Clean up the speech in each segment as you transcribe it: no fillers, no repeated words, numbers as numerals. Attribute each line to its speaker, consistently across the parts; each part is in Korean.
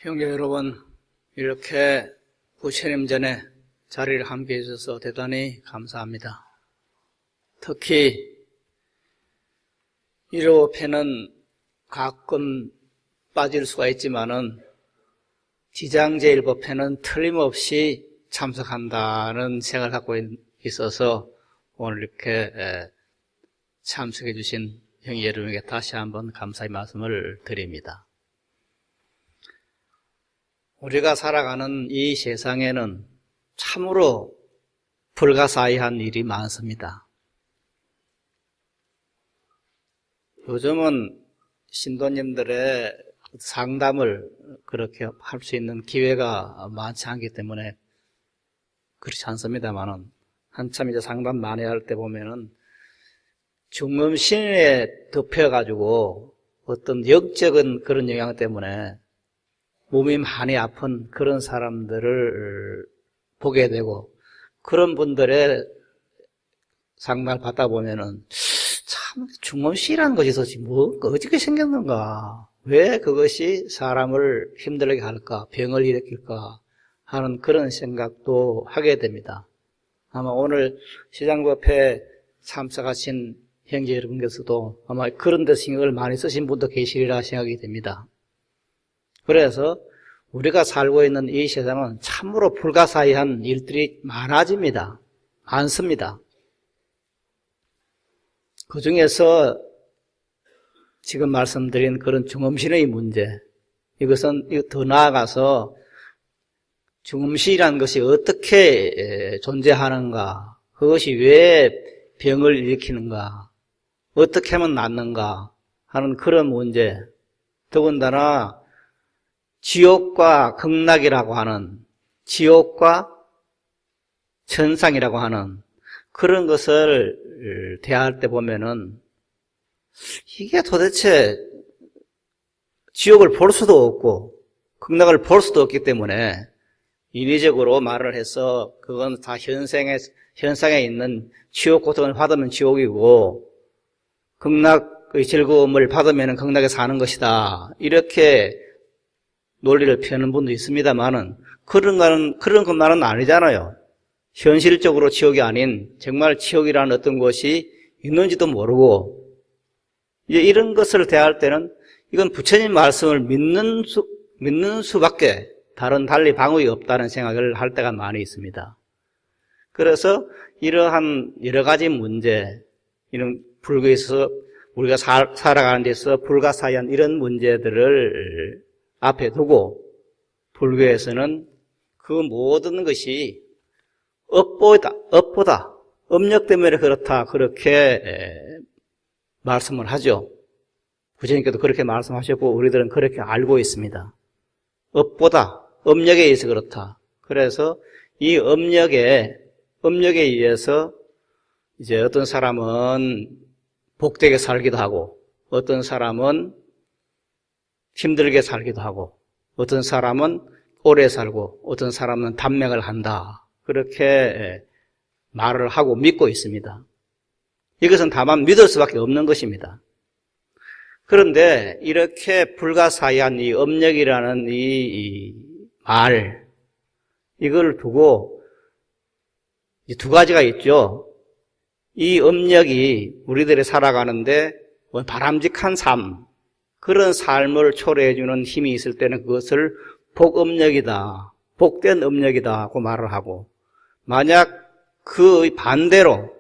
Speaker 1: 형제 여러분, 이렇게 부처님 전에 자리를 함께 해주셔서 대단히 감사합니다. 특히 1호패는 가끔 빠질 수가 있지만은 지장제일법회는 틀림없이 참석한다는 생각을 갖고 있어서 오늘 이렇게 참석해 주신 형제 여러분에게 다시 한번 감사의 말씀을 드립니다. 우리가 살아가는 이 세상에는 참으로 불가사의한 일이 많습니다. 요즘은 신도님들의 상담을 그렇게 할 수 있는 기회가 많지 않기 때문에 그렇지 않습니다만은 한참 이제 상담 많이 할 때 보면은 중음신에 덮여가지고 어떤 역적인 그런 영향 때문에 몸이 많이 아픈 그런 사람들을 보게 되고, 그런 분들의 상담을 받다 보면은 참 중음신이라는 것이 도대체 어떻게 생겼는가, 왜 그것이 사람을 힘들게 할까, 병을 일으킬까 하는 그런 생각도 하게 됩니다. 아마 오늘 시장법회 참석하신 형제 여러분께서도 아마 그런 데 신경을 많이 쓰신 분도 계시리라 생각이 됩니다. 그래서 우리가 살고 있는 이 세상은 참으로 불가사의한 일들이 많아집니다. 많습니다. 그 중에서 지금 말씀드린 그런 중음신의 문제, 이것은 더 나아가서 중음신이라는 것이 어떻게 존재하는가, 그것이 왜 병을 일으키는가, 어떻게 하면 낫는가 하는 그런 문제, 더군다나 지옥과 극락이라고 하는, 지옥과 천상이라고 하는 그런 것을 대할 때 보면은 이게 도대체 지옥을 볼 수도 없고 극락을 볼 수도 없기 때문에 인위적으로 말을 해서 그건 다 현상에 있는 지옥 고통을 받으면 지옥이고 극락의 즐거움을 받으면 극락에 사는 것이다, 이렇게 논리를 펴는 분도 있습니다만은 그런 것만은 아니잖아요. 현실적으로 지옥이 아닌 정말 지옥이라는 어떤 것이 있는지도 모르고, 이제 이런 것을 대할 때는 이건 부처님 말씀을 믿는 수밖에 다른 달리 방법이 없다는 생각을 할 때가 많이 있습니다. 그래서 이러한 여러 가지 문제, 이런 불교에서 우리가 살아가는 데서 불가사의한 이런 문제들을 앞에 두고 불교에서는 그 모든 것이 업보다, 업력 때문에 그렇다, 그렇게 말씀을 하죠. 부처님께도 그렇게 말씀하셨고 우리들은 그렇게 알고 있습니다. 업보다, 업력에 의해서 그렇다. 그래서 이 업력에 의해서 이제 어떤 사람은 복되게 살기도 하고, 어떤 사람은 힘들게 살기도 하고, 어떤 사람은 오래 살고, 어떤 사람은 단명을 한다, 그렇게 말을 하고 믿고 있습니다. 이것은 다만 믿을 수밖에 없는 것입니다. 그런데 이렇게 불가사의한 이 업력이라는 이 말, 이걸 두고 두 가지가 있죠. 이 업력이 우리들이 살아가는데 바람직한 삶, 그런 삶을 초래해주는 힘이 있을 때는 그것을 복업력이다, 복된 업력이다 고 말을 하고, 만약 그 반대로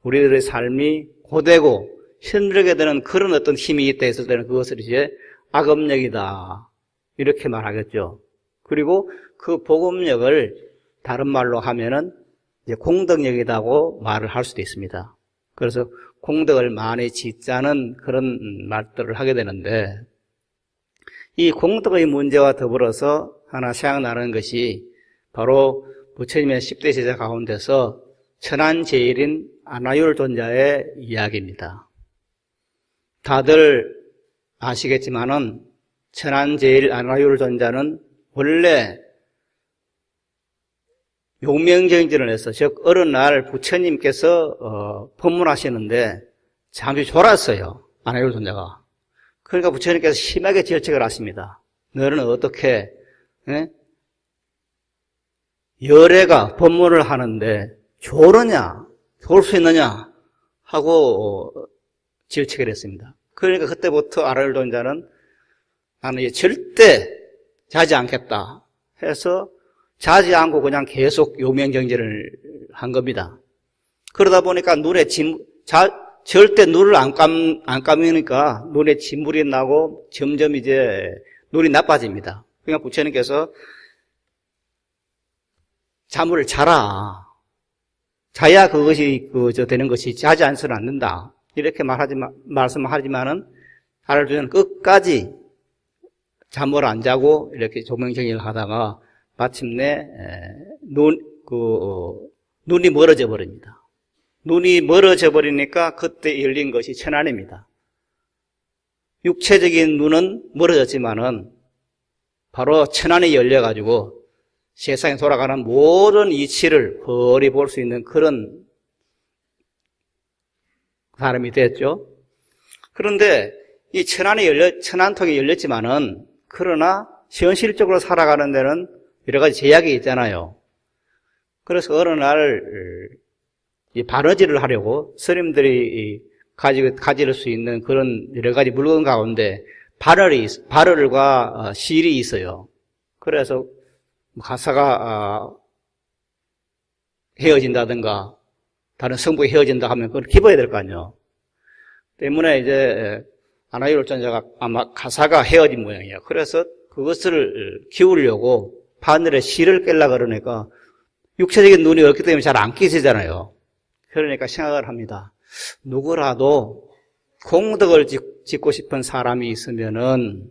Speaker 1: 우리들의 삶이 고되고 힘들게 되는 그런 어떤 힘이 있다 했을 때는 그것을 이제 악업력이다, 이렇게 말하겠죠. 그리고 그 복업력을 다른 말로 하면은 이제 공덕력이라고 말을 할 수도 있습니다. 그래서 공덕을 많이 짓자는 그런 말들을 하게 되는데, 이 공덕의 문제와 더불어서 하나 생각나는 것이 바로 부처님의 10대 제자 가운데서 천안제일인 안하율존자의 이야기입니다. 다들 아시겠지만은 천안제일 안하율존자는 원래 용명정진을 해서, 즉 어느 날 부처님께서 법문하시는데 잠시 졸았어요, 안하율존자가. 그러니까 부처님께서 심하게 질책을 하십니다. 너는 어떻게 예? 열애가 법문을 하는데 좋으느냐, 좋을 수 있느냐 하고 질책을 했습니다. 그러니까 그때부터 아라율 존자는 나는 이제 절대 자지 않겠다 해서 자지 않고 그냥 계속 요명정진을 한 겁니다. 그러다 보니까 절대 눈을 안 감으니까 눈에 진물이 나고 점점 이제 눈이 나빠집니다. 그러니까 부처님께서 잠을 자라. 자야 그것이 되는 것이 자지 않서는 안 된다. 이렇게 말씀하지만은 아라율 존자는 끝까지 잠을 안 자고 이렇게 조명정진을 하다가 마침내 눈이 멀어져 버립니다. 눈이 멀어져 버리니까 그때 열린 것이 천안입니다. 육체적인 눈은 멀어졌지만은 바로 천안이 열려가지고 세상에 돌아가는 모든 이치를 훤히 볼 수 있는 그런 사람이 됐죠. 그런데 이 천안통이 열렸지만은 그러나 현실적으로 살아가는 데는 여러 가지 제약이 있잖아요. 그래서 어느 날 이 바느질을 하려고 스님들이 가질 수 있는 그런 여러 가지 물건 가운데 바늘과 실이 있어요. 그래서 가사가 헤어진다든가 다른 성부가 헤어진다 하면 그걸 기뻐야 될 거 아니에요. 때문에 이제 아라율 존자가 아마 가사가 헤어진 모양이에요. 그래서 그것을 기우려고 바늘에 실을 깰라 그러니까 육체적인 눈이 없기 때문에 잘 안 끼지잖아요. 그러니까 생각을 합니다. 누구라도 공덕을 짓고 싶은 사람이 있으면은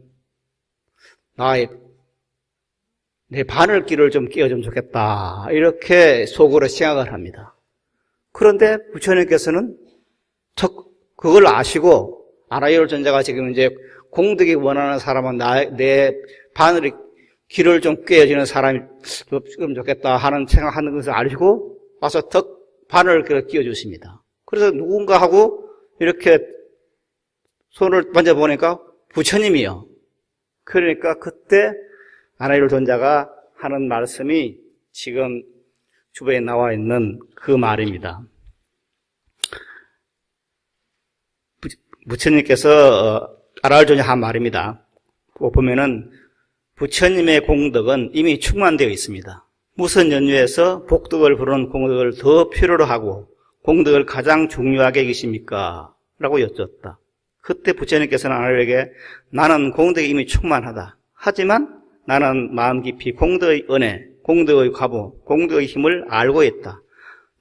Speaker 1: 내 바늘귀를 좀 끼워주면 좋겠다. 이렇게 속으로 생각을 합니다. 그런데 부처님께서는 그걸 아시고 아라율 존자가 지금 이제 공덕이 원하는 사람은 내 바늘이 귀를 좀 꿰어주는 사람이 좀 좋겠다 하는 생각하는 것을 알고 와서 바늘을 끼워주십니다. 그래서 누군가 하고 이렇게 손을 만져보니까 부처님이요. 그러니까 그때 아라율 존자가 하는 말씀이 지금 주변에 나와 있는 그 말입니다. 부처님께서 아라율 존자 한 말입니다. 보면은 부처님의 공덕은 이미 충만되어 있습니다. 무슨 연유에서 복덕을 부르는 공덕을 더 필요로 하고 공덕을 가장 중요하게 여기십니까? 라고 여쭈었다. 그때 부처님께서는 아라율에게 나는 공덕이 이미 충만하다. 하지만 나는 마음 깊이 공덕의 은혜, 공덕의 과보, 공덕의 힘을 알고 있다.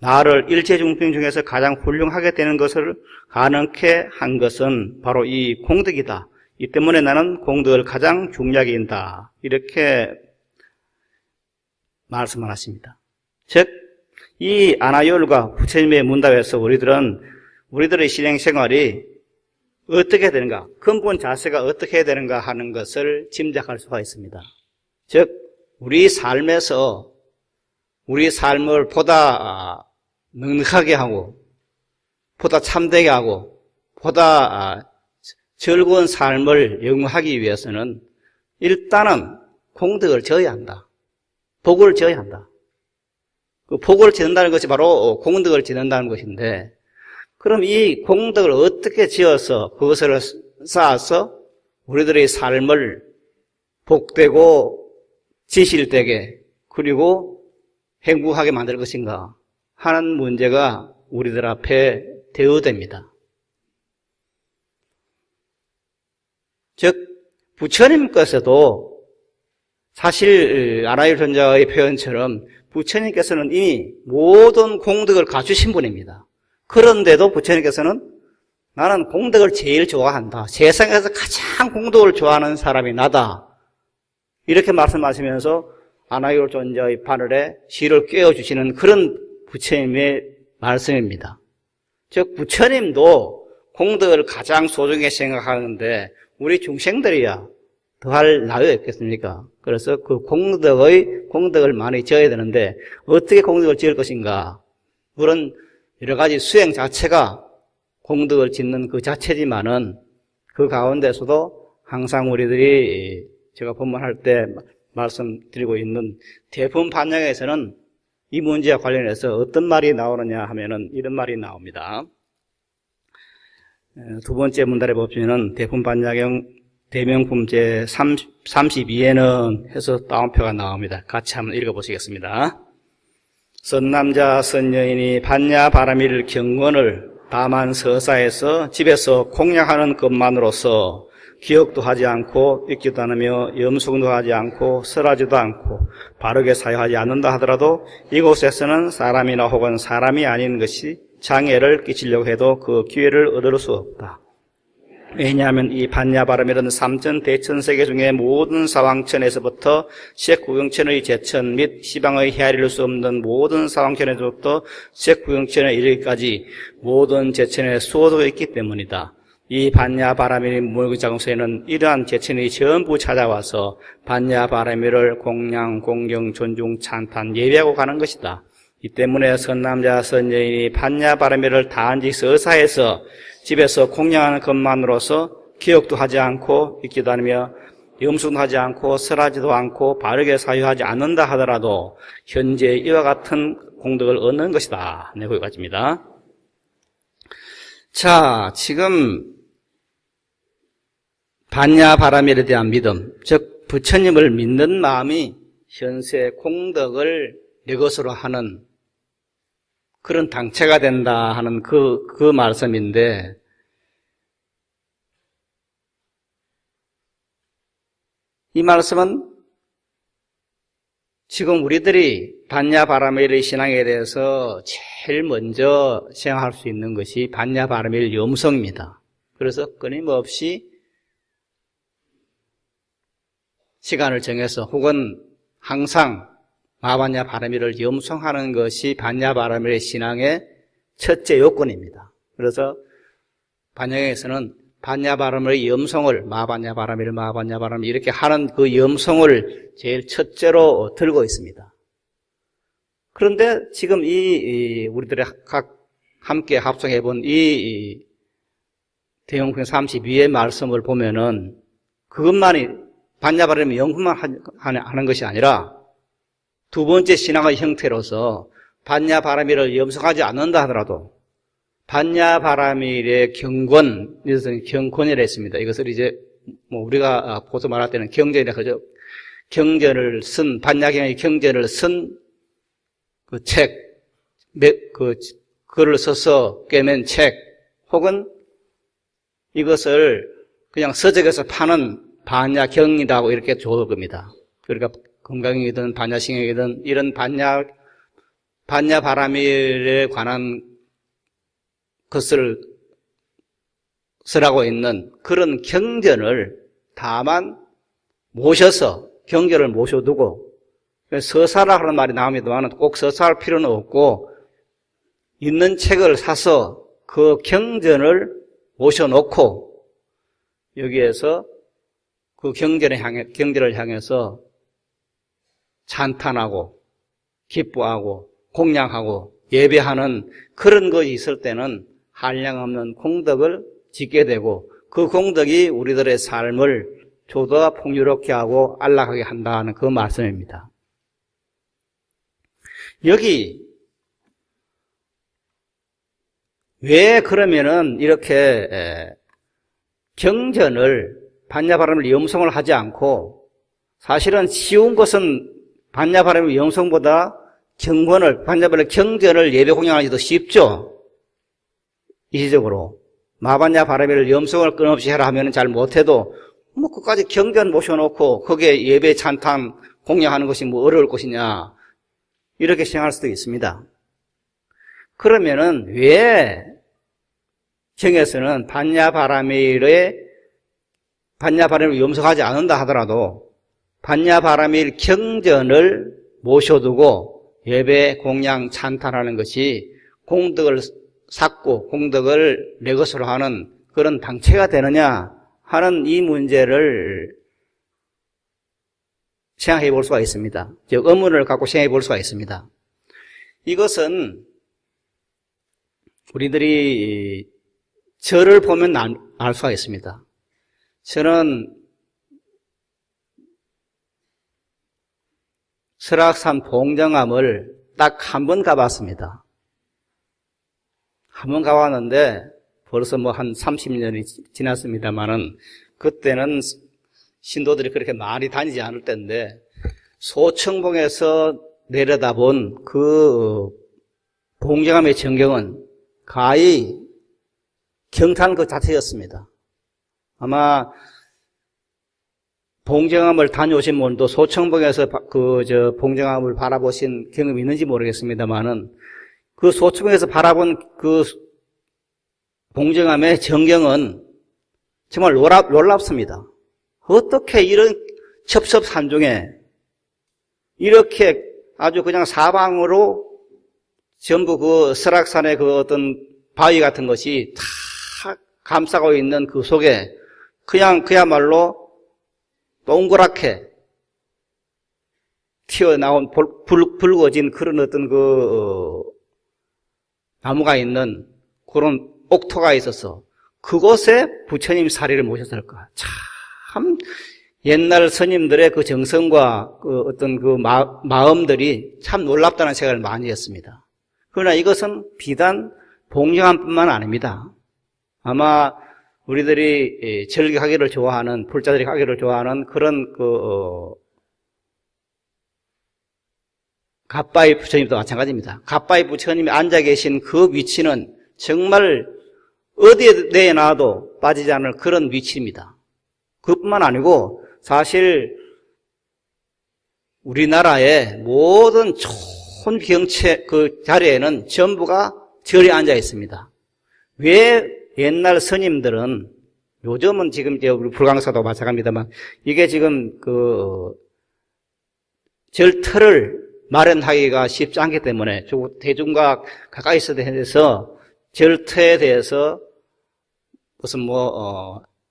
Speaker 1: 나를 일체중생 중에서 가장 훌륭하게 되는 것을 가능케 한 것은 바로 이 공덕이다. 이 때문에 나는 공덕을 가장 중요하게 인다. 이렇게 말씀을 하십니다. 즉, 이 아라율과 부처님의 문답에서 우리들의 신행생활이 어떻게 되는가, 근본 자세가 어떻게 되는가 하는 것을 짐작할 수가 있습니다. 즉, 우리 삶에서 우리 삶을 보다 넉넉하게 하고, 보다 참되게 하고, 보다 즐거운 삶을 영위하기 위해서는 일단은 공덕을 지어야 한다. 복을 지어야 한다. 그 복을 짓는다는 것이 바로 공덕을 짓는다는 것인데, 그럼 이 공덕을 어떻게 지어서 그것을 쌓아서 우리들의 삶을 복되고 지실되게 그리고 행복하게 만들 것인가 하는 문제가 우리들 앞에 대두됩니다. 즉, 부처님께서도 사실 아라율 존자의 표현처럼 부처님께서는 이미 모든 공덕을 갖추신 분입니다. 그런데도 부처님께서는 나는 공덕을 제일 좋아한다. 세상에서 가장 공덕을 좋아하는 사람이 나다. 이렇게 말씀하시면서 아라율 존자의 바늘에 실을 꿰어주시는 그런 부처님의 말씀입니다. 즉, 부처님도 공덕을 가장 소중히 생각하는데 우리 중생들이야 더할 나위 없겠습니까? 그래서 그 공덕을 많이 지어야 되는데 어떻게 공덕을 지을 것인가? 물론 여러 가지 수행 자체가 공덕을 짓는 그 자체지만은 그 가운데서도 항상 우리들이 제가 법문할 때 말씀드리고 있는 대품 반야경에서는 이 문제와 관련해서 어떤 말이 나오느냐 하면은 이런 말이 나옵니다. 두 번째 문단에 보시면은 대품 반야경 대명품 제 32에는 해서 따옴표가 나옵니다. 같이 한번 읽어보시겠습니다. 선남자 선여인이 반야 바라밀 경건을 다만 서사에서 집에서 공양하는 것만으로서 기억도 하지 않고 읽지도 않으며 염숙도 하지 않고 설하지도 않고 바르게 사유하지 않는다 하더라도 이곳에서는 사람이나 혹은 사람이 아닌 것이 장애를 끼치려고 해도 그 기회를 얻을 수 없다. 왜냐하면 이 반야바람이라는 삼천 대천세계 중에 모든 사왕천에서부터 색구경천의 제천 및 시방의 헤아릴 수 없는 모든 사왕천에서부터 색구경천에 이르기까지 모든 제천에 수호도 있기 때문이다. 이 반야바라밀 무역장소에는 이러한 제천이 전부 찾아와서 반야바라밀을 공양, 공경, 존중, 찬탄, 예배하고 가는 것이다. 이 때문에 선남자, 선여인이 반야바라밀을 단지 서사에서 집에서 공양하는 것만으로서 기억도 하지 않고 읽지도 않으며 염숙도 하지 않고 설하지도 않고 바르게 사유하지 않는다 하더라도 현재 이와 같은 공덕을 얻는 것이다. 네, 거기까지입니다. 자, 지금 반야바라밀에 대한 믿음, 즉 부처님을 믿는 마음이 현세 공덕을 내 것으로 하는 그런 당체가 된다 하는 그 말씀인데, 이 말씀은 지금 우리들이 반야바라밀의 신앙에 대해서 제일 먼저 생각할 수 있는 것이 반야바라밀 염성입니다. 그래서 끊임없이 시간을 정해서 혹은 항상 마반야바라밀을 염성하는 것이 반야바라밀의 신앙의 첫째 요건입니다. 그래서 반야경에서는 반야바라밀의 염성을 마반야바라밀 이렇게 하는 그 염성을 제일 첫째로 들고 있습니다. 그런데 지금 이 우리들의 함께 합성해 본 이 대용품 32의 말씀을 보면은 그것만이 반야바라밀 염성만 하는 것이 아니라 두 번째 신앙의 형태로서 반야바라밀을 염성하지 않는다 하더라도 반야바라밀의 경건, 이것은 경건이라 했습니다. 이것을 이제 우리가 보통 말할 때는 경전이라 그러죠. 경전을 쓴, 반야경의 경전을 쓴 그 책, 글을 써서 꿰맨 책, 혹은 이것을 그냥 서적에서 파는 반야경이라고 이렇게 좋을 겁니다. 그러니까 건강이든 반야신경이든 이런 반야바라밀에 관한 것을 쓰라고 있는 그런 경전을 다만 모셔서 경전을 모셔두고 서사라 하는 말이 나옵니다만 꼭 서사할 필요는 없고 있는 책을 사서 그 경전을 모셔놓고 여기에서 그 경전을 향해서 찬탄하고 기뻐하고 공양하고 예배하는 그런 것이 있을 때는 한량없는 공덕을 짓게 되고 그 공덕이 우리들의 삶을 조도와 풍요롭게 하고 안락하게 한다는 그 말씀입니다. 여기 왜 그러면은 이렇게 경전을 반야바라밀 염성을 하지 않고 사실은 쉬운 것은 반야바라밀 염성보다 반야바라밀 경전을 예배 공양하기 더 쉽죠. 이시적으로 마반야바라밀 염성을 끊임없이 해라 하면 잘 못해도 끝까지 경전 모셔놓고 거기에 예배 찬탄 공양하는 것이 어려울 것이냐 이렇게 생각할 수도 있습니다. 그러면은 왜 경에서는 반야바라밀을 염성하지 않는다 하더라도 반야바라밀 경전을 모셔두고 예배, 공양, 찬탄하는 것이 공덕을 쌓고 공덕을 내 것으로 하는 그런 당체가 되느냐 하는 이 문제를 생각해 볼 수가 있습니다. 즉 의문을 갖고 생각해 볼 수가 있습니다. 이것은 우리들이 저를 보면 알 수가 있습니다. 저는 설악산 봉정암을 딱 한 번 가봤습니다. 한 번 가봤는데 벌써 뭐 한 30년이 지났습니다만은 그때는 신도들이 그렇게 많이 다니지 않을 때인데 소청봉에서 내려다본 그 봉정암의 전경은 가히 경탄 그 자체였습니다. 아마 봉정암을 다녀오신 분도 소청봉에서 봉정암을 바라보신 경험이 있는지 모르겠습니다만은 그 소청봉에서 바라본 그 봉정암의 전경은 정말 놀랍습니다. 어떻게 이런 첩첩산중에 이렇게 아주 그냥 사방으로 전부 그 설악산의 그 어떤 바위 같은 것이 다 감싸고 있는 그 속에 그야말로 동그랗게 튀어나온 붉어진 그런 어떤 나무가 있는 그런 옥토가 있어서 그곳에 부처님 사리를 모셨을까. 참 옛날 스님들의 그 정성과 그 어떤 그 마음들이 참 놀랍다는 생각을 많이 했습니다. 그러나 이것은 비단 봉정암뿐만 아닙니다. 아마 우리들이 절기하기를 좋아하는, 불자들이 하기를 좋아하는 그런 갓바위 부처님도 마찬가지입니다. 갓바위 부처님이 앉아 계신 그 위치는 정말 어디에 내놔도 빠지지 않을 그런 위치입니다. 그뿐만 아니고 사실 우리나라의 모든 촌경체 그 자리에는 전부가 절에 앉아 있습니다. 왜 옛날 스님들은, 요즘은 지금 이제 우리 불광사도 마찬가지입니다만, 이게 지금 절터를 마련하기가 쉽지 않기 때문에 대중과 가까이 있어야 해서 절터에 대해서 무슨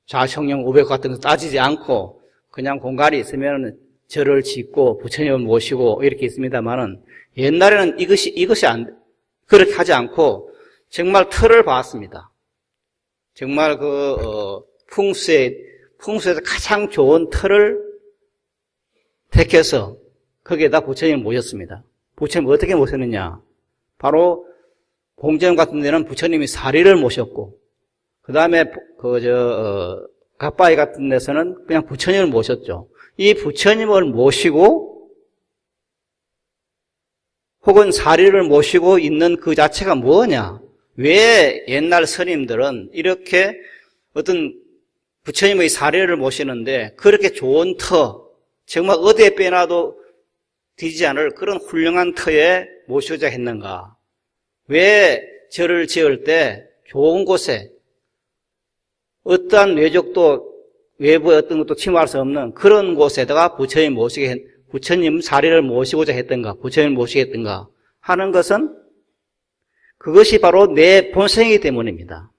Speaker 1: 좌청령 500 같은 거 따지지 않고 그냥 공간이 있으면 절을 짓고 부처님을 모시고 이렇게 있습니다만은 옛날에는 이것이 그렇게 하지 않고 정말 틀을 봤습니다. 정말 풍수에서 가장 좋은 틀을 택해서 거기에다 부처님을 모셨습니다. 부처님 어떻게 모셨느냐? 바로 봉정 같은 데는 부처님이 사리를 모셨고, 그 다음에 갓바위 같은 데서는 그냥 부처님을 모셨죠. 이 부처님을 모시고 혹은 사리를 모시고 있는 그 자체가 뭐냐? 왜 옛날 스님들은 이렇게 어떤 부처님의 사리를 모시는데 그렇게 좋은 터, 정말 어디에 빼놔도 뒤지지 않을 그런 훌륭한 터에 모시고자 했는가? 왜 절을 지을 때 좋은 곳에 어떠한 외적도 외부의 어떤 것도 침투할 수 없는 그런 곳에다가 부처님 사리를 모시고자 했던가, 부처님을 모시겠던가 하는 것은 그것이 바로 내 본성이기 때문입니다.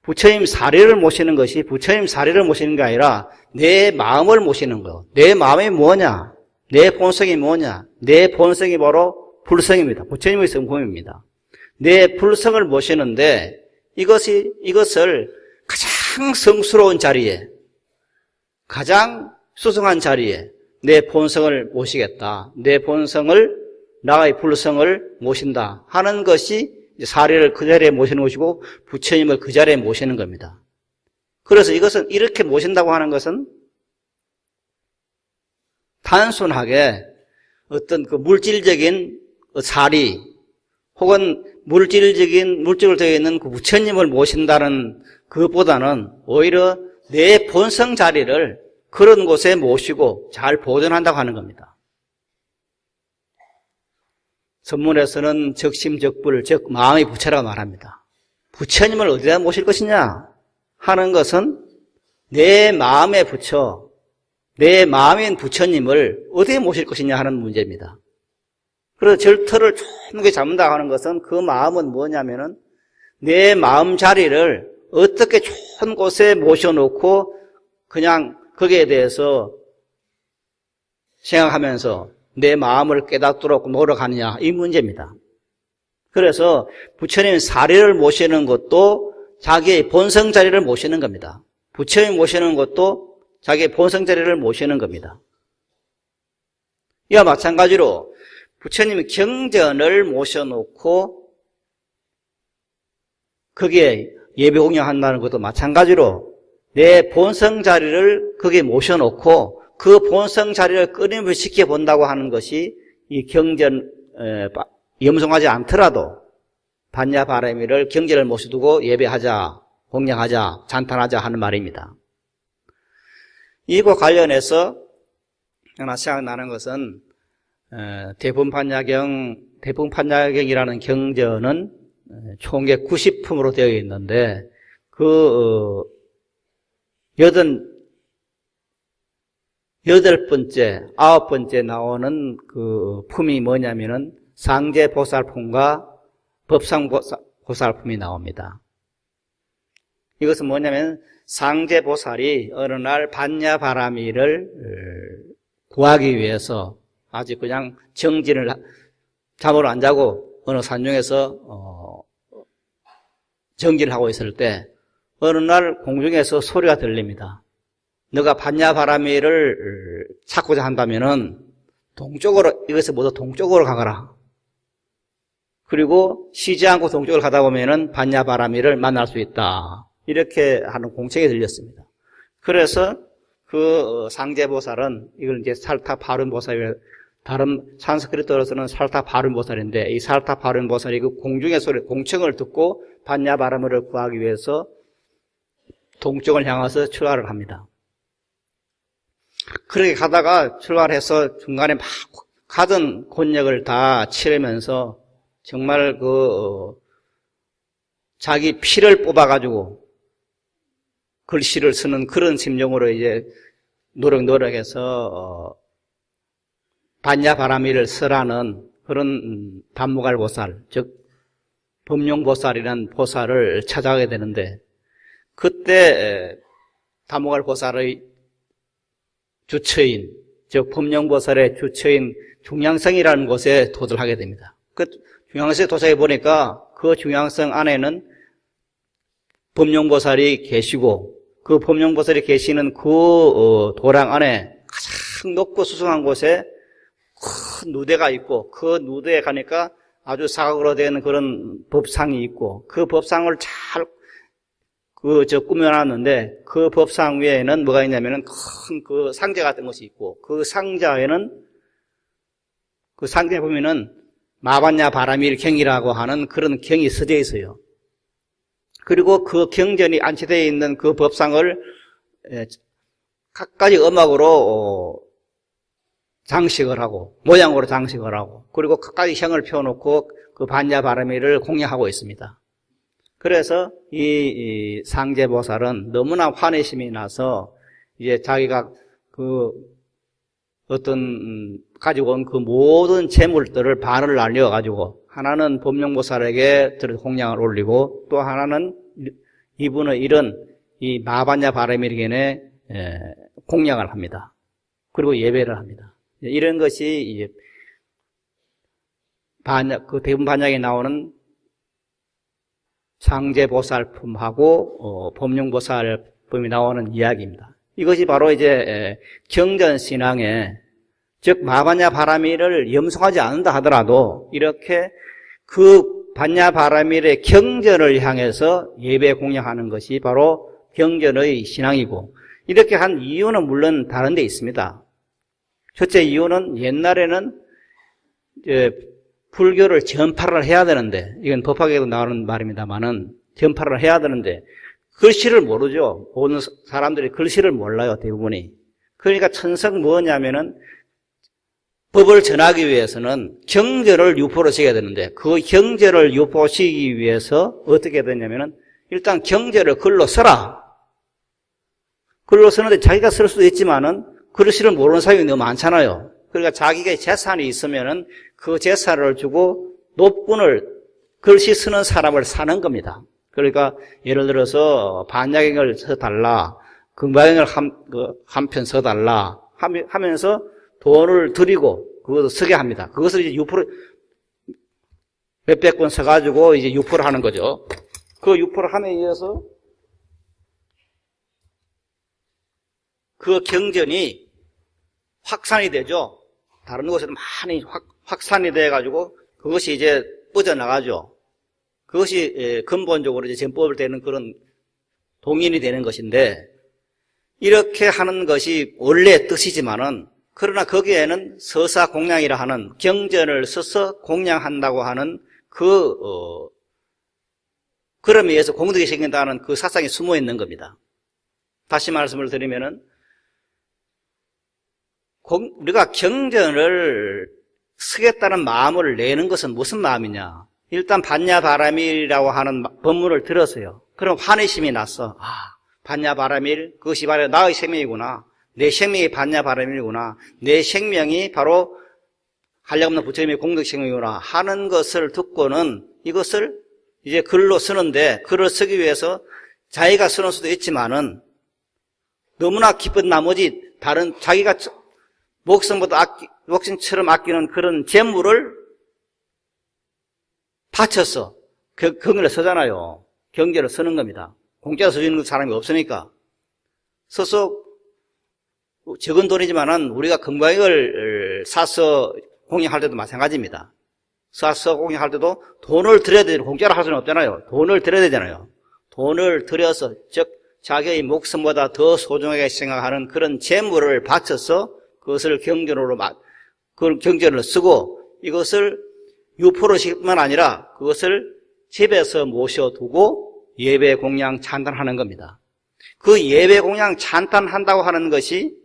Speaker 1: 부처님 사리를 모시는 것이 부처님 사리를 모시는 게 아니라 내 마음을 모시는 거. 내 마음이 뭐냐? 내 본성이 뭐냐? 내 본성이 바로 불성입니다. 부처님의 성품입니다. 내 불성을 모시는데 이것을 가장 성스러운 자리에, 가장 수승한 자리에 내 본성을 모시겠다. 내 본성을, 나의 불성을 모신다 하는 것이 사리를 그 자리에 모시는 것이고 부처님을 그 자리에 모시는 겁니다. 그래서 이것은 이렇게 모신다고 하는 것은 단순하게 어떤 그 물질적인 사리 혹은 물질을 되어 있는 그 부처님을 모신다는 그것보다는 오히려 내 본성 자리를 그런 곳에 모시고 잘 보존한다고 하는 겁니다. 선문에서는 적심적불, 즉 마음의 부처라고 말합니다. 부처님을 어디다 모실 것이냐 하는 것은 내 마음의 부처, 내 마음인 부처님을 어디에 모실 것이냐 하는 문제입니다. 그래서 절터를 촘게 잡는다 하는 것은 그 마음은 뭐냐면은 내 마음 자리를 어떻게 좋은 곳에 모셔놓고 그냥 거기에 대해서 생각하면서 내 마음을 깨닫도록 노력하느냐 이 문제입니다. 그래서 부처님 사리를 모시는 것도 자기의 본성 자리를 모시는 겁니다. 부처님 모시는 것도 자기의 본성 자리를 모시는 겁니다. 이와 마찬가지로 부처님이 경전을 모셔놓고 거기에 예배 공양한다는 것도 마찬가지로 내 본성 자리를 거기에 모셔놓고 그 본성 자리를 끊임없이 지켜본다고 하는 것이 이 경전, 염송하지 않더라도 반야바라미를 경전을 모셔두고 예배하자, 공양하자, 찬탄하자 하는 말입니다. 이와 관련해서 하나 생각나는 것은 대분판야경이라는 경전은 총계 90품으로 되어 있는데 여덟 번째, 아홉 번째 나오는 그 품이 뭐냐면은 상제보살품과 법상보살품이 나옵니다. 이것은 뭐냐면 상제보살이 어느 날 반야바라미를 구하기 위해서 아직 그냥 정진을 잠을 안 자고 어느 산중에서 정진을 하고 있을 때 어느 날 공중에서 소리가 들립니다. 너가 반야바라미를 찾고자 한다면은 동쪽으로, 이것을 모두 동쪽으로 가거라. 그리고 쉬지 않고 동쪽으로 가다 보면은 반야바라미를 만날 수 있다. 이렇게 하는 공책이 들렸습니다. 그래서 그 상제보살은 이걸 이제 살타바룬보살이라고, 다른 산스크리트어로서는 살타바룬보살인데 이 살타바룬보살이 그 공중의 소리, 공청을 듣고 반야바라미를 구하기 위해서 동쪽을 향해서 출발을 합니다. 그렇게 가다가 출발해서 중간에 막 가던 곤역을 다 치르면서 정말 자기 피를 뽑아가지고 글씨를 쓰는 그런 심정으로 이제 노력해서 반야바라미를 쓰라는 그런 단무갈보살, 즉 법룡보살이라는 보살을 찾아가게 되는데 그때 단무갈보살의 주처인, 즉 법룡보살의 주처인 중양성이라는 곳에 도달하게 됩니다. 그 중양성에 도착해 보니까 그 중양성 안에는 법룡보살이 계시고 그 법룡보살이 계시는 그 도랑 안에 가장 높고 수승한 곳에 큰 누대가 있고 그 누대에 가니까 아주 사각으로 된 그런 법상이 있고 그 법상을 잘 꾸며놨는데 그 법상 위에는 뭐가 있냐면은 큰 그 상자 같은 것이 있고 그 상자에는 그 상자에 보면은 마반야 바라밀 경이라고 하는 그런 경이 써져 있어요. 그리고 그 경전이 안치되어 있는 그 법상을 각가지 음악으로 장식을 하고 모양으로 장식을 하고 그리고 각가지 형을 펴놓고 그 반야 바라밀을 공양하고 있습니다. 그래서 이 상제보살은 너무나 환희심이 나서 이제 자기가 그 어떤 가지고 온 그 모든 재물들을 반을 날려 가지고 하나는 법룡보살에게 공양을 올리고 또 하나는 이분의 이런 이 마반야 바라밀견에 공양을 합니다. 그리고 예배를 합니다. 이런 것이 이제 그 대분 반야에 나오는 상제보살품하고 법룡보살품이 나오는 이야기입니다. 이것이 바로 이제 경전신앙에 즉 마반야 바라밀을 염송하지 않는다 하더라도 이렇게 그 반야 바라밀의 경전을 향해서 예배 공양하는 것이 바로 경전의 신앙이고 이렇게 한 이유는 물론 다른 데 있습니다. 첫째 이유는 옛날에는 불교를 전파를 해야 되는데 이건 법학에도 나오는 말입니다만은 전파를 해야 되는데 글씨를 모르죠. 모든 사람들이 글씨를 몰라요. 대부분이. 그러니까 천성 뭐냐면은 법을 전하기 위해서는 경전을 유포로 시켜야 되는데 그 경전을 유포시키기 위해서 어떻게 되냐면은 일단 경전을 글로 써라. 글로 쓰는데 자기가 쓸 수도 있지만은 글씨를 모르는 사람이 너무 많잖아요. 그러니까 자기가 재산이 있으면은 그 재산을 주고 높군을 글씨 쓰는 사람을 사는 겁니다. 그러니까 예를 들어서 반야경을 써달라, 금강경을 한 편 써달라 하면서 돈을 드리고 그것을 쓰게 합니다. 그것을 이제 유포를 몇백 권 써가지고 이제 유포를 하는 거죠. 그 유포를 함에 의해서 그 경전이 확산이 되죠. 다른 곳에도 많이 확산이 돼가지고 그것이 이제 뻗어나가죠. 그것이 근본적으로 이제 전법을 되는 그런 동인이 되는 것인데, 이렇게 하는 것이 원래 뜻이지만은, 그러나 거기에는 서사공양이라 하는 경전을 써서 공양한다고 하는 그럼에 의해서 공덕이 생긴다는 그 사상이 숨어 있는 겁니다. 다시 말씀을 드리면은, 우리가 경전을 쓰겠다는 마음을 내는 것은 무슨 마음이냐? 일단 반야바라밀이라고 하는 법문을 들었어요. 그럼 환희심이 났어. 반야바라밀, 그것이 바로 나의 생명이구나. 내 생명이 반야바라밀이구나. 내 생명이 바로 한량없는 부처님의 공덕생명이구나 하는 것을 듣고는 이것을 이제 글로 쓰는데, 글을 쓰기 위해서 자기가 쓰는 수도 있지만은 너무나 기쁜 나머지 다른 자기가 목숨처럼 아끼는 그런 재물을 바쳐서 경전을 쓰잖아요. 경전을 쓰는 겁니다. 공짜로 써주는 사람이 없으니까. 써서 적은 돈이지만은 우리가 건강액을 사서 공양할 때도 마찬가지입니다. 사서 공양할 때도 돈을 들여야 되잖아요. 공짜로 할 수는 없잖아요. 돈을 들여야 되잖아요. 돈을 들여서, 즉 자기의 목숨보다 더 소중하게 생각하는 그런 재물을 바쳐서 그것을 경전을 쓰고, 이것을 유포로식뿐만 아니라 그것을 집에서 모셔두고 예배 공양 찬탄하는 겁니다. 그 예배 공양 찬탄한다고 하는 것이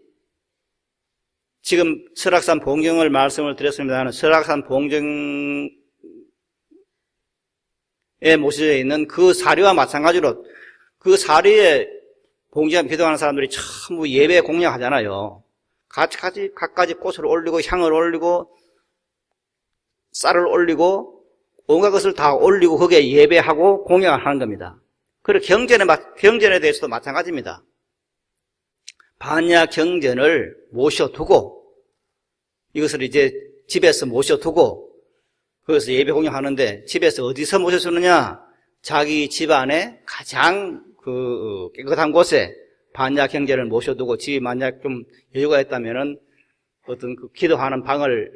Speaker 1: 지금 설악산 봉정을 말씀을 드렸습니다만, 설악산 봉정에 모셔져 있는 그 사리와 마찬가지로 그 사리에 봉지한 기도하는 사람들이 전부 예배 공양하잖아요. 갖가지 꽃을 올리고 향을 올리고 쌀을 올리고 온갖 것을 다 올리고 거기에 예배하고 공양을 하는 겁니다. 그리고 경전에 대해서도 마찬가지입니다. 반야 경전을 모셔두고 이것을 이제 집에서 모셔두고 거기서 예배 공양하는데, 집에서 어디서 모셔주느냐? 자기 집안에 가장 깨끗한 곳에 반야 경전을 모셔두고, 집이 만약 좀 여유가 있다면은 어떤 기도하는 방을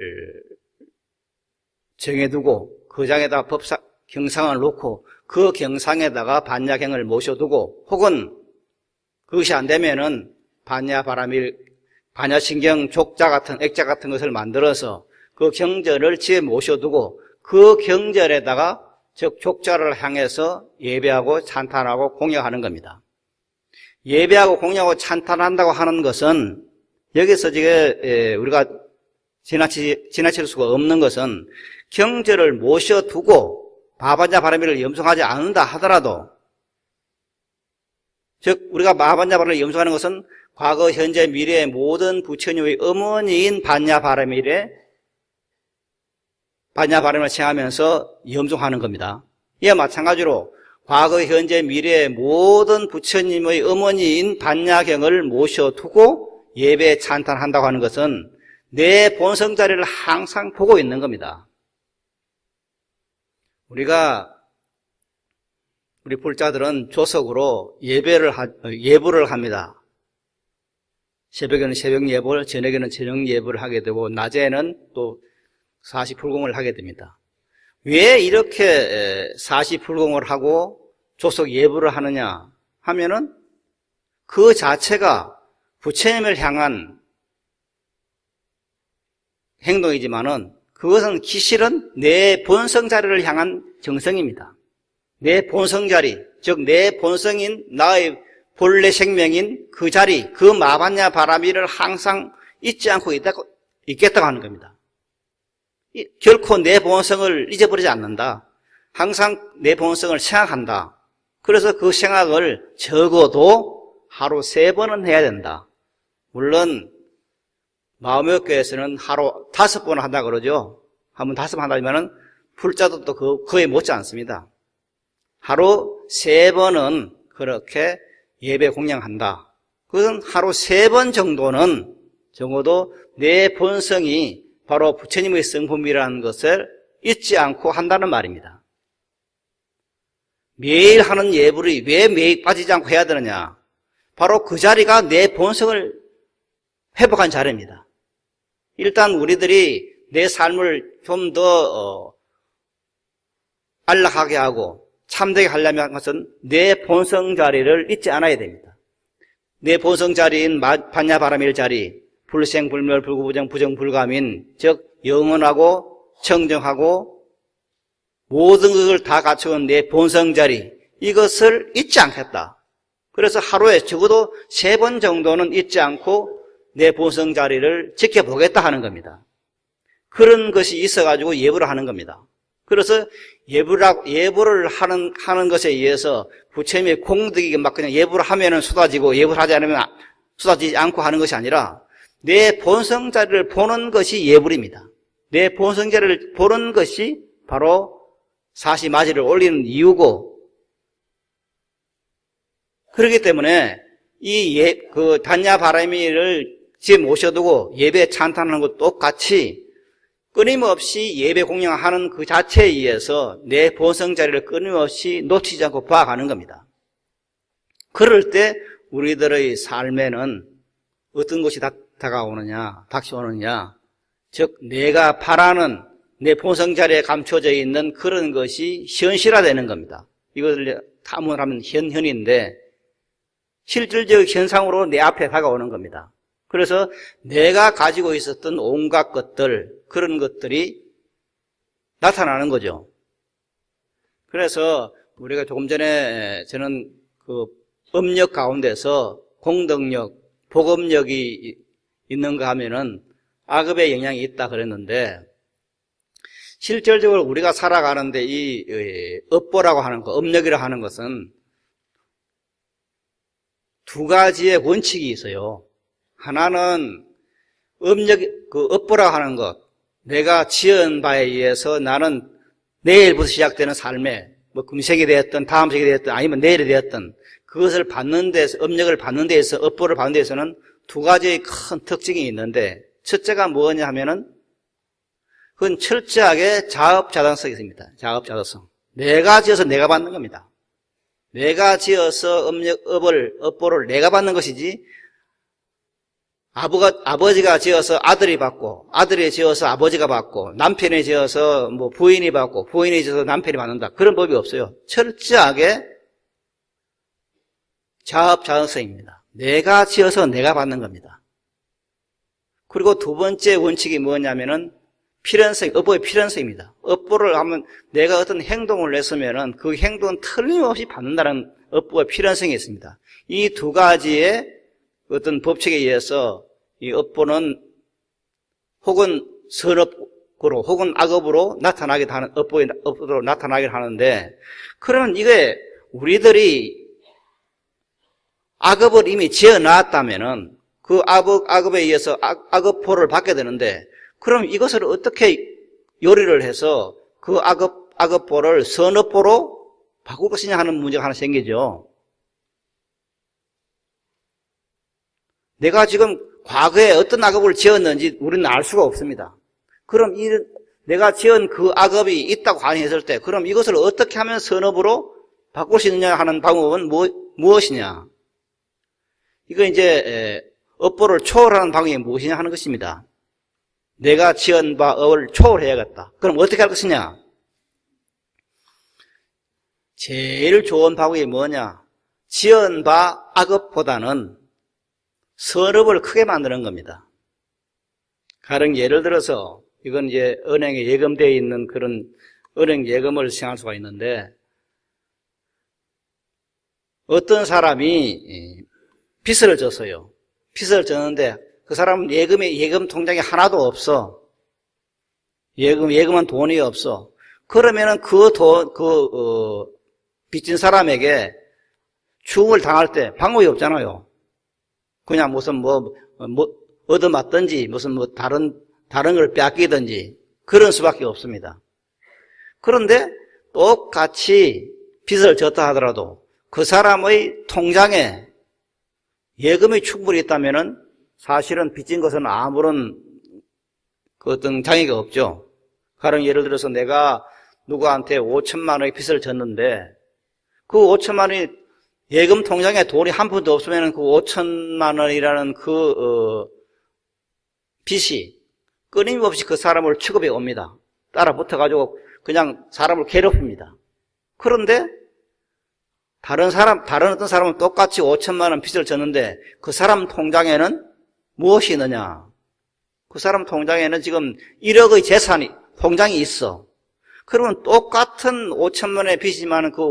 Speaker 1: 정해두고 그 장에다가 경상을 놓고 그 경상에다가 반야경을 모셔두고, 혹은 그것이 안 되면은 반야신경 족자 같은 액자 같은 것을 만들어서 그 경전을 집에 모셔두고 그 경전에다가 즉 족자를 향해서 예배하고 찬탄하고 공양하는 겁니다. 예배하고 공양하고 찬탄한다고 하는 것은 여기서 지금 우리가 지나칠 수가 없는 것은, 경전을 모셔두고 마반야 바라밀을 염송하지 않는다 하더라도, 즉 우리가 마반야 바라밀을 염송하는 것은 과거, 현재, 미래의 모든 부처님의 어머니인 반야 바라밀을 생각하면서 염송하는 겁니다. 이와 마찬가지로 과거, 현재, 미래의 모든 부처님의 어머니인 반야경을 모셔두고 예배 찬탄한다고 하는 것은 내 본성 자리를 항상 보고 있는 겁니다. 우리 불자들은 조석으로 예부를 합니다. 새벽에는 새벽 예불, 저녁에는 저녁 예불을 하게 되고, 낮에는 또 사시불공을 하게 됩니다. 왜 이렇게 사시불공을 하고 조석 예불을 하느냐 하면은, 그 자체가 부처님을 향한 행동이지만은 그것은 기실은 내 본성 자리를 향한 정성입니다. 내 본성 자리, 즉 내 본성인 나의 본래 생명인 그 자리, 그 마반야 바라밀을 항상 잊지 않고 있겠다고 하는 겁니다. 결코 내 본성을 잊어버리지 않는다. 항상 내 본성을 생각한다. 그래서 그 생각을 적어도 하루 3번은 해야 된다. 물론 마음의교에서는 하루 5번을 한다 그러죠. 한번 5번 한다면은 불자도 또 그에 못지 않습니다. 하루 3번은 그렇게 예배 공양한다. 그것은 하루 3번 정도는 적어도 내 본성이 바로 부처님의 성품이라는 것을 잊지 않고 한다는 말입니다. 매일 하는 예불이 왜 매일 빠지지 않고 해야 되느냐? 바로 그 자리가 내 본성을 회복한 자리입니다. 일단 우리들이 내 삶을 좀 더 안락하게 하고 참되게 하려면 것은 내 본성 자리를 잊지 않아야 됩니다. 내 본성 자리인 반야바라밀 자리, 불생불멸 불구부정 부정불감인 즉 영원하고 청정하고 모든 것을 다 갖추은 내 본성 자리, 이것을 잊지 않겠다. 그래서 하루에 적어도 3번 정도는 잊지 않고 내 본성 자리를 지켜보겠다 하는 겁니다. 그런 것이 있어가지고 예불을 하는 겁니다. 그래서 예불을 하는 것에 의해서 부처님의 공덕이 막 그냥 예불을 하면은 쏟아지고 예불을 하지 않으면 쏟아지지 않고 하는 것이 아니라 내 본성 자리를 보는 것이 예불입니다. 내 본성 자리를 보는 것이 바로 사시마지를 올리는 이유고, 그렇기 때문에 그 단야바라밀을 집에 모셔두고 예배 찬탄하는 것도 똑같이 끊임없이 예배 공양하는 그 자체에 의해서 내 본성 자리를 끊임없이 놓치지 않고 봐가는 겁니다. 그럴 때 우리들의 삶에는 어떤 것이 닥쳐오느냐, 즉 내가 바라는 내 본성 자리에 감춰져 있는 그런 것이 현실화되는 겁니다. 이것을 탐문하면 현현인데 실질적 현상으로 내 앞에 다가오는 겁니다. 그래서 내가 가지고 있었던 온갖 것들, 그런 것들이 나타나는 거죠. 그래서 우리가 조금 전에 저는 그 업력 가운데서 공덕력, 복업력이 있는가 하면은 악업의 영향이 있다 그랬는데, 실질적으로 우리가 살아가는데 이 업보라고 하는 것, 업력이라고 하는 것은 두 가지의 원칙이 있어요. 하나는 업보라고 하는 것, 내가 지은 바에 의해서 나는 내일부터 시작되는 삶에 금색이 되었든 다음 색이 되었든 아니면 내일이 되었든 그것을 받는 데서, 업력을 받는 데에서, 업보를 받는 데에서는 두 가지의 큰 특징이 있는데, 첫째가 뭐냐 하면은 그건 철저하게 자업자득성이 있습니다. 자업자득성. 내가 지어서 내가 받는 겁니다. 내가 지어서 업보를 내가 받는 것이지, 아버지가 지어서 아들이 받고, 아들이 지어서 아버지가 받고, 남편이 지어서 부인이 받고, 부인이 지어서 남편이 받는다. 그런 법이 없어요. 철저하게 자업자득성입니다. 내가 지어서 내가 받는 겁니다. 그리고 두 번째 원칙이 뭐냐면은 필연성, 업보의 필연성입니다. 업보를 하면 내가 어떤 행동을 했으면은 그 행동은 틀림없이 받는다는 업보의 필연성이 있습니다. 이 두 가지의 어떤 법칙에 의해서 이 업보는 혹은 선업으로 혹은 악업으로 나타나게 하는, 업보로 나타나게 하는데, 그러면 이게 우리들이 악업을 이미 지어놨다면은 그 악업에 의해서 악업보를 받게 되는데, 그럼 이것을 어떻게 요리를 해서 그 악업보를 선업보로 바꿀 것이냐 하는 문제가 하나 생기죠. 내가 지금 과거에 어떤 악업을 지었는지 우리는 알 수가 없습니다. 그럼 내가 지은 그 악업이 있다고 가정했을 때, 그럼 이것을 어떻게 하면 선업으로 바꿀 수 있느냐 하는 방법은 무엇이냐? 이거 이제 업보를 초월하는 방법이 무엇이냐 하는 것입니다. 내가 지은 바 업을 초월해야겠다. 그럼 어떻게 할 것이냐? 제일 좋은 방법이 뭐냐? 지은 바 악업보다는 선업을 크게 만드는 겁니다. 가령 예를 들어서 이건 이제 은행에 예금되어 있는 그런 은행 예금을 시행할 수가 있는데, 어떤 사람이 빚을 졌어요. 빚을 졌는데 그 사람은 예금 통장에 하나도 없어. 예금한 돈이 없어. 그러면은 빚진 사람에게 추궁을 당할 때 방법이 없잖아요. 그냥 무슨 얻어맞든지 무슨 다른 걸 빼앗기든지 그런 수밖에 없습니다. 그런데 똑같이 빚을 졌다 하더라도 그 사람의 통장에 예금이 충분히 있다면은 사실은 빚진 것은 아무런 어떤 장애가 없죠. 가령 예를 들어서 내가 누구한테 5천만 원의 빚을 졌는데 그 5천만 원이 예금 통장에 돈이 한 푼도 없으면 그 5천만 원이라는 빚이 끊임없이 그 사람을 취급해 옵니다. 따라 붙어가지고 그냥 사람을 괴롭힙니다. 그런데 다른 어떤 사람은 똑같이 5천만 원 빚을 졌는데 그 사람 통장에는 무엇이 있느냐? 그 사람 통장에는 지금 1억의 재산이, 통장이 있어. 그러면 똑같은 5천만 원의 빚이지만 그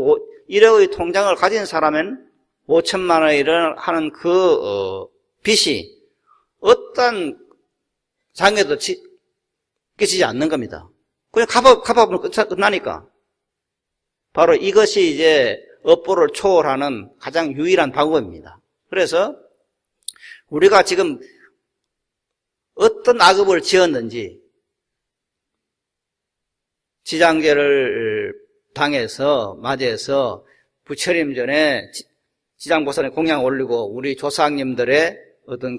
Speaker 1: 1억의 통장을 가진 사람은 5천만 원을 하는 그 빚이 어떤 장애도 끼치지 않는 겁니다. 그냥 갚아보면 끝나니까. 바로 이것이 이제 업보를 초월하는 가장 유일한 방법입니다. 그래서 우리가 지금 어떤 악업을 지었는지 지장제를 당해서 맞이해서 부처님 전에 지장보살에 공양 올리고 우리 조상님들의 어떤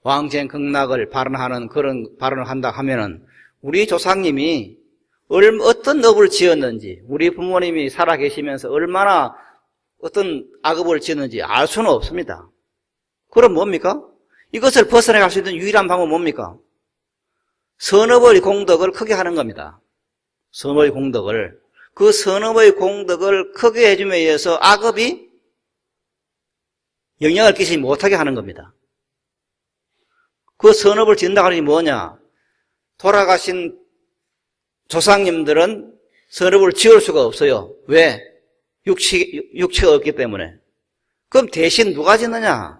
Speaker 1: 왕생 극락을 발언하는 그런 발언을 한다 하면은 우리 조상님이 어떤 업을 지었는지 우리 부모님이 살아계시면서 얼마나 어떤 악업을 지었는지 알 수는 없습니다. 그럼 뭡니까? 이것을 벗어나갈 수 있는 유일한 방법은 뭡니까? 선업의 공덕을 크게 하는 겁니다. 선업의 공덕을. 그 선업의 공덕을 크게 해줌에 의해서 악업이 영향을 끼치지 못하게 하는 겁니다. 그 선업을 짓는다고 하는 게 뭐냐? 돌아가신 조상님들은 선업을 지을 수가 없어요. 왜? 육체가 없기 때문에. 그럼 대신 누가 짓느냐?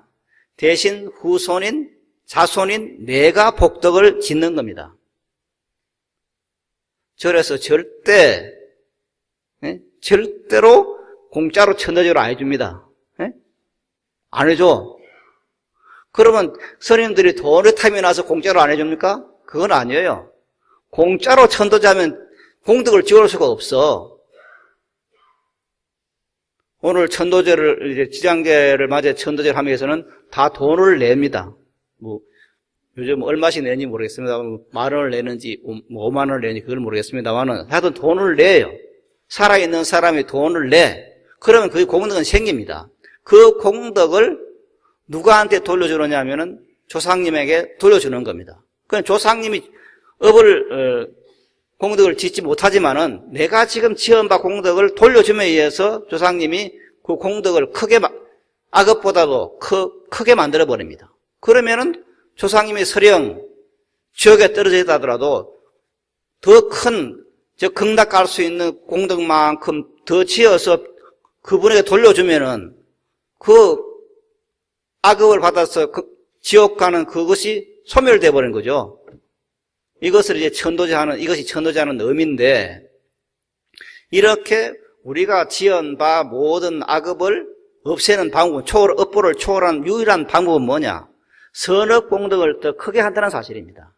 Speaker 1: 대신 후손인, 자손인 내가 복덕을 짓는 겁니다. 그래서 절대로 공짜로 천도제를 안 해줍니다. 안 해줘. 그러면 스님들이 돈을 탐이 나서 공짜로 안 해줍니까? 그건 아니에요. 공짜로 천도제하면 공덕을 지을 수가 없어. 오늘 천도제를, 이제 지장제를 맞아 천도제를 하기 위해서는 다 돈을 냅니다. 요즘 얼마씩 내는지 모르겠습니다. 10,000원을 내는지, 50,000원을 내는지 그걸 모르겠습니다만은 하여튼 돈을 내요. 살아있는 사람이 돈을 내. 그러면 그 공덕은 생깁니다. 그 공덕을 누구한테 돌려주느냐 하면은 조상님에게 돌려주는 겁니다. 그럼 조상님이 공덕을 짓지 못하지만은 내가 지금 지은바 공덕을 돌려줌에 의해서 조상님이 그 공덕을 악업보다도 크게 만들어버립니다. 그러면은 조상님이 설령 지옥에 떨어져 있다 하더라도 더 큰, 극락 갈 수 있는 공덕만큼 더 지어서 그분에게 돌려주면은 그 악업을 받아서 지옥 가는 그것이 소멸돼 버린 거죠. 이것을 이제 이것이 천도제하는 의미인데, 이렇게 우리가 지은 바 모든 악업을 없애는 방법은, 업보를 초월한 유일한 방법은 뭐냐? 선업 공덕을 더 크게 한다는 사실입니다.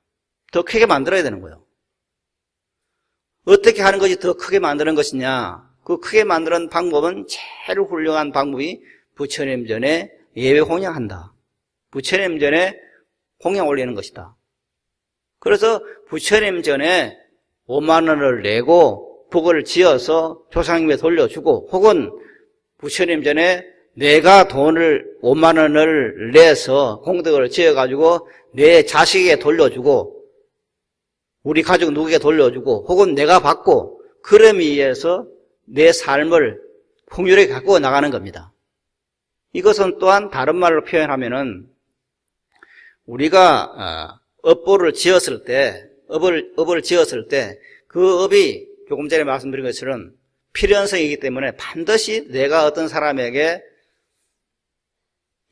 Speaker 1: 더 크게 만들어야 되는 거예요. 어떻게 하는 것이 더 크게 만드는 것이냐? 그 크게 만드는 방법은 제일 훌륭한 방법이 부처님 전에 예배 공양한다. 부처님 전에 공양 올리는 것이다. 그래서 부처님 전에 5만 원을 내고 복을 지어서 조상님에 돌려주고, 혹은 부처님 전에 내가 돈을 5만 원을 내서 공덕을 지어가지고 내 자식에게 돌려주고, 우리 가족 누구에게 돌려주고, 혹은 내가 받고, 그럼에 의해서 내 삶을 풍요롭게 갖고 나가는 겁니다. 이것은 또한 다른 말로 표현하면은 우리가 업을 지었을 때 그 업이 조금 전에 말씀드린 것처럼 필연성이기 때문에 반드시 내가 어떤 사람에게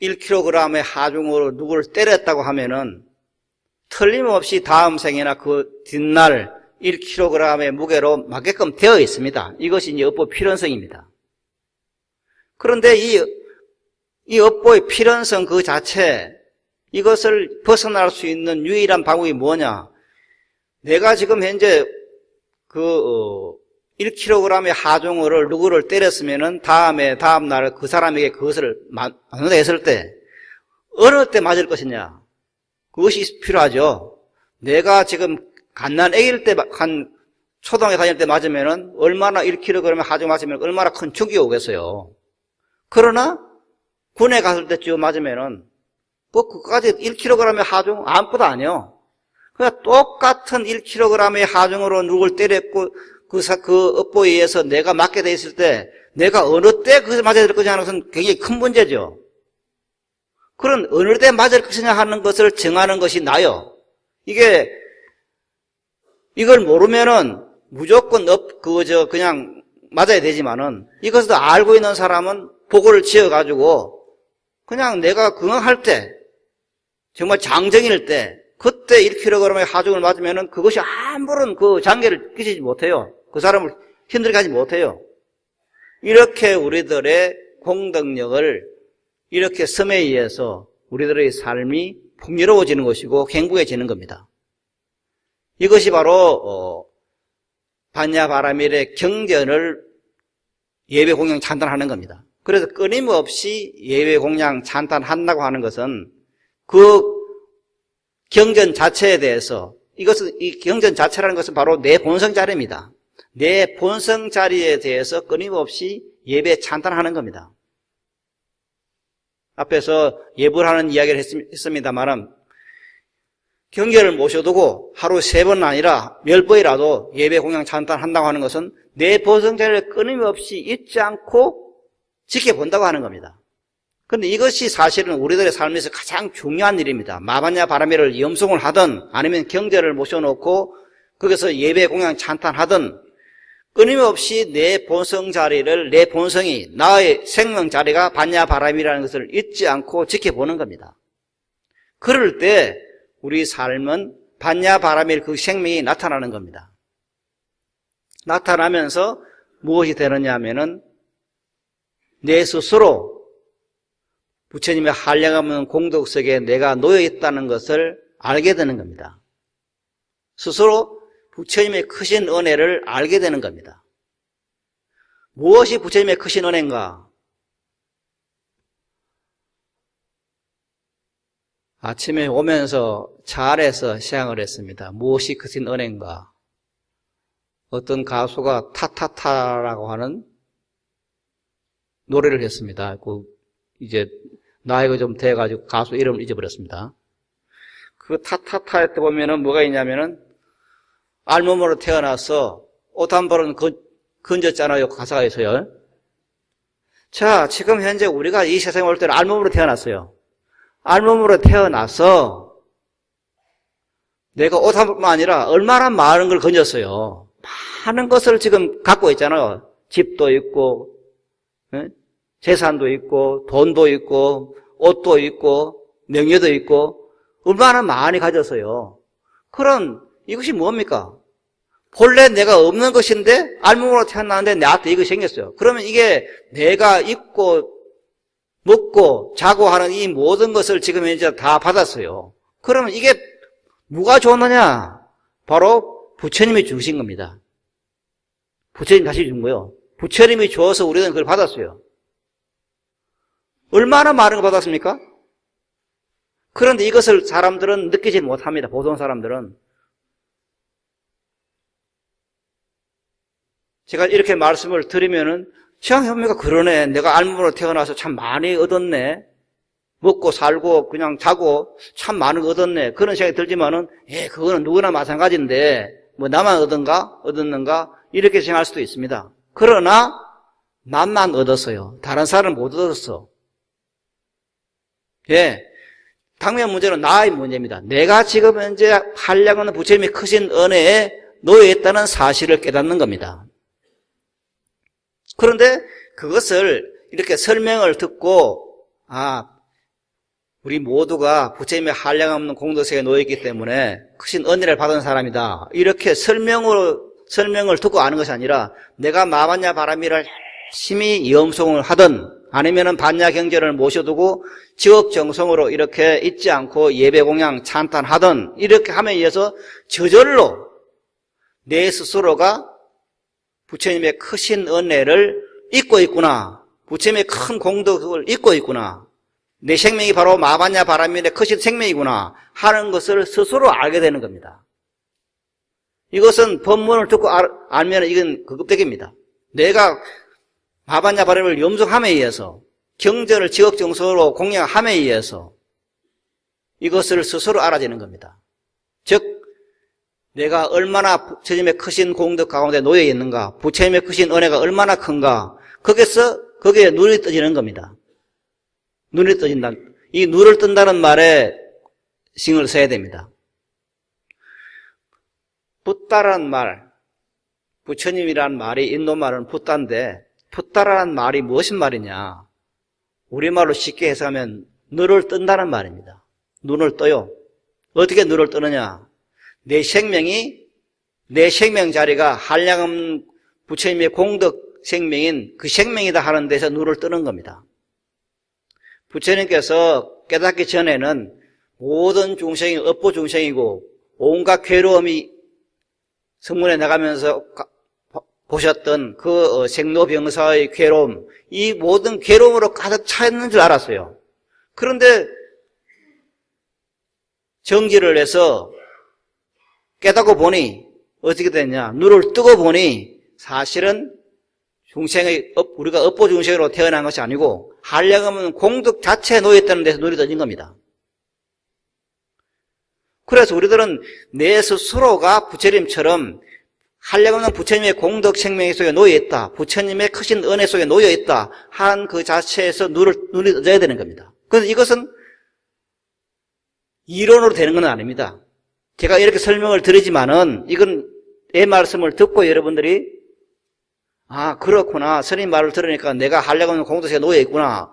Speaker 1: 1kg의 하중으로 누구를 때렸다고 하면은 틀림없이 다음 생이나 그 뒷날 1kg의 무게로 맞게끔 되어 있습니다. 이것이 이제 업보 필연성입니다. 그런데 이 업보의 필연성 그 자체, 이것을 벗어날 수 있는 유일한 방법이 뭐냐? 내가 지금 현재 1kg의 하중어를 누구를 때렸으면은 다음 날 그 사람에게 그것을 맞는다 했을 때 어느 때 맞을 것이냐? 그것이 필요하죠. 내가 지금 갓난 애기일 때, 초등학교 다닐 때 맞으면은 얼마나 1kg의 하중 맞으면 얼마나 큰 충격이 오겠어요. 그러나 군에 갔을 때쯤 맞으면은 그까지 1kg의 하중 아무것도 아니에요. 그러니까 똑같은 1kg의 하중으로 누굴 때렸고 그 업보에 의해서 내가 맞게 돼 있을 때 내가 어느 때 그것을 맞아야 될 것이냐 하는 것은 굉장히 큰 문제죠. 그런 어느 때 맞을 것이냐 하는 것을 정하는 것이 나요. 이걸 모르면은 무조건 그냥 맞아야 되지만은 이것을 알고 있는 사람은 보고를 지어가지고 그냥 내가 건강할 때 정말 장정일 때 그때 1kg의 하중을 맞으면은 그것이 아무런 그 장애를 끼치지 못해요. 그 사람을 힘들게 하지 못해요. 이렇게 우리들의 공덕력을 이렇게 섬에 의해서 우리들의 삶이 풍요로워지는 것이고 행복해지는 겁니다. 이것이 바로 반야바라밀의 경전을 예배 공양 찬탄하는 겁니다. 그래서 끊임없이 예배 공양 찬탄한다고 하는 것은 그 경전 자체에 대해서 이 경전 자체라는 것은 바로 내 본성 자리입니다. 내 본성 자리에 대해서 끊임없이 예배 찬탄하는 겁니다. 앞에서 예불 하는 이야기를 했습니다만은 경계를 모셔두고 하루 3번 아니라 10번이라도 예배 공양 찬탄한다고 하는 것은 내 본성 자리를 끊임없이 잊지 않고 지켜본다고 하는 겁니다. 그런데 이것이 사실은 우리들의 삶에서 가장 중요한 일입니다. 마반야 바라밀을 염송을 하든 아니면 경제를 모셔놓고 거기서 예배 공양 찬탄하든 끊임없이 내 본성 자리를, 내 본성이, 나의 생명 자리가 반야 바람이라는 것을 잊지 않고 지켜보는 겁니다. 그럴 때 우리 삶은 반야 바람일 그 생명이 나타나는 겁니다. 나타나면서 무엇이 되느냐 하면은 내 스스로 부처님의 한량없는 공덕 속에 내가 놓여 있다는 것을 알게 되는 겁니다. 스스로 부처님의 크신 은혜를 알게 되는 겁니다. 무엇이 부처님의 크신 은혜인가? 아침에 오면서 차 안에서 시향을 했습니다. 무엇이 크신 은혜인가? 어떤 가수가 타타타라고 하는 노래를 했습니다. 이제 나이가 좀 돼가지고 가수 이름을 잊어버렸습니다. 그 타타타 때 보면은 뭐가 있냐면은 알몸으로 태어나서 옷 한 벌은 건졌잖아요. 가사가 있어요. 자, 지금 현재 우리가 이 세상에 올 때는 알몸으로 태어났어요. 알몸으로 태어나서 내가 옷 한 벌뿐만 아니라 얼마나 많은 걸 건졌어요. 많은 것을 지금 갖고 있잖아요. 집도 있고, 재산도 있고, 돈도 있고, 옷도 있고, 명예도 있고, 얼마나 많이 가졌어요. 그런 이것이 뭡니까? 본래 내가 없는 것인데 알몸으로 태어났는데 나한테 이것이 생겼어요. 그러면 이게 내가 입고 먹고 자고 하는 이 모든 것을 지금 이제 다 받았어요. 그러면 이게 누가 줬느냐? 바로 부처님이 주신 겁니다. 부처님 다시 준 거예요. 부처님이 줘서 우리는 그걸 받았어요. 얼마나 많은 걸 받았습니까? 그런데 이것을 사람들은 느끼지 못합니다. 보통 사람들은. 제가 이렇게 말씀을 드리면은 생각해보니까 그러네. 내가 알몸으로 태어나서 참 많이 얻었네. 먹고 살고 그냥 자고 참 많은 거 얻었네. 그런 생각이 들지만은 그거는 누구나 마찬가지인데 뭐 나만 얻었는가 이렇게 생각할 수도 있습니다. 그러나 나만 얻었어요. 다른 사람은 못 얻었어. 당면 문제는 나의 문제입니다. 내가 지금 현재 한량없는 부처님이 크신 은혜에 놓여 있다는 사실을 깨닫는 겁니다. 그런데 그것을 이렇게 설명을 듣고 우리 모두가 부처님의 한량없는 공덕세에 놓여있기 때문에 크신 은혜를 받은 사람이다. 이렇게 설명을 듣고 아는 것이 아니라 내가 마반야 바라밀을 열심히 염송을 하든 아니면은 반야 경전을 모셔두고 지극정성으로 이렇게 잊지 않고 예배 공양 찬탄하든 이렇게 함에 의해서 저절로 내 스스로가 부처님의 크신 은혜를 잊고 있구나. 부처님의 큰 공덕을 잊고 있구나. 내 생명이 바로 마반야 바라밀의 크신 생명이구나 하는 것을 스스로 알게 되는 겁니다. 이것은 법문을 듣고 알면 이건 급격입니다. 내가 마반야 바라밀을 염송함에 의해서 경전을 지극정성으로 공양함에 의해서 이것을 스스로 알아지는 겁니다. 즉 내가 얼마나 부처님의 크신 공덕 가운데 놓여 있는가, 부처님의 크신 은혜가 얼마나 큰가, 거기에 눈이 떠지는 겁니다. 눈이 떠진다. 이 눈을 뜬다는 말에 신경을 써야 됩니다. 붓다라는 말, 부처님이라는 말이 인도말은 붓다인데, 붓다라는 말이 무엇인 말이냐? 우리말로 쉽게 해석하면 눈을 뜬다는 말입니다. 눈을 떠요. 어떻게 눈을 뜨느냐? 내 생명 자리가 한량없는 부처님의 공덕 생명인 그 생명이다 하는 데서 눈을 뜨는 겁니다. 부처님께서 깨닫기 전에는 모든 중생이 업보 중생이고 온갖 괴로움이 성문에 나가면서 보셨던 그 생로병사의 괴로움, 이 모든 괴로움으로 가득 차 있는 줄 알았어요. 그런데 정지를 해서 깨닫고 보니 어떻게 됐냐? 눈을 뜨고 보니 사실은 우리가 업보 중생으로 태어난 것이 아니고 한량없는 공덕 자체에 놓여있다는 데서 눈이 떠진 겁니다. 그래서 우리들은 내 스스로가 부처님처럼 한량없는 부처님의 공덕 생명 속에 놓여있다, 부처님의 크신 은혜 속에 놓여있다 한 그 자체에서 눈이 떠져야 되는 겁니다. 그래서 이것은 이론으로 되는 건 아닙니다. 제가 이렇게 설명을 드리지만은 이건 내 말씀을 듣고 여러분들이 그렇구나, 스님 말을 들으니까 내가 한량없는 공덕 속에 놓여있구나,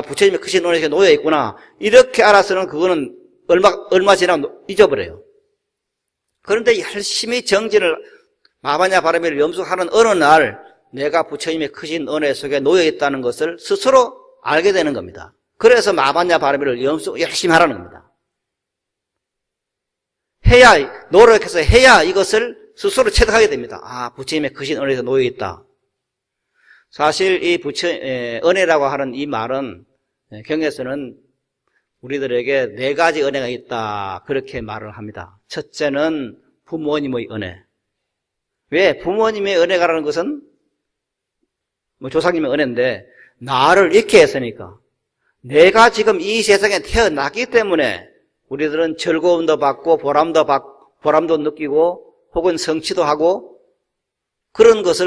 Speaker 1: 부처님의 크신 은혜 속에 놓여있구나, 이렇게 알아서는 그거는 얼마 지나면 잊어버려요. 그런데 열심히 정진을 마바냐 바라미를 염수하는 어느 날 내가 부처님의 크신 은혜 속에 놓여있다는 것을 스스로 알게 되는 겁니다. 그래서 마바냐 바라미를 열심히 하라는 겁니다. 노력해서 해야 이것을 스스로 체득하게 됩니다. 부처님의 크신 은혜에서 놓여있다. 사실 이 은혜라고 하는 이 말은 경에서는 우리들에게 4가지 은혜가 있다, 그렇게 말을 합니다. 첫째는 부모님의 은혜. 왜? 부모님의 은혜가라는 것은 조상님의 은혜인데 나를 있게 했으니까, 내가 지금 이 세상에 태어났기 때문에 우리들은 즐거움도 받고 보람도 느끼고 혹은 성취도 하고 그런 것이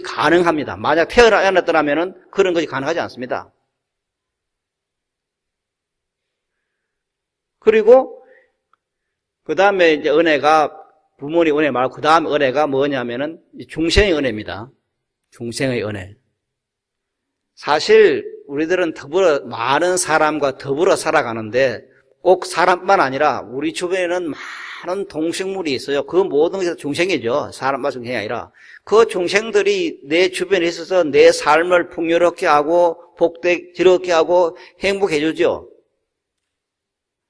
Speaker 1: 가능합니다. 만약 태어났더라면 그런 것이 가능하지 않습니다. 그리고 그 다음에 이제 은혜가 부모님 은혜 말고 그 다음 은혜가 뭐냐면은 중생의 은혜입니다. 중생의 은혜. 사실 우리들은 많은 사람과 더불어 살아가는데 꼭 사람뿐만 아니라 우리 주변에는 많은 동식물이 있어요. 그 모든 것이 중생이죠. 사람과 중생이 아니라. 그 중생들이 내 주변에 있어서 내 삶을 풍요롭게 하고 복되게 하고 행복해 주죠.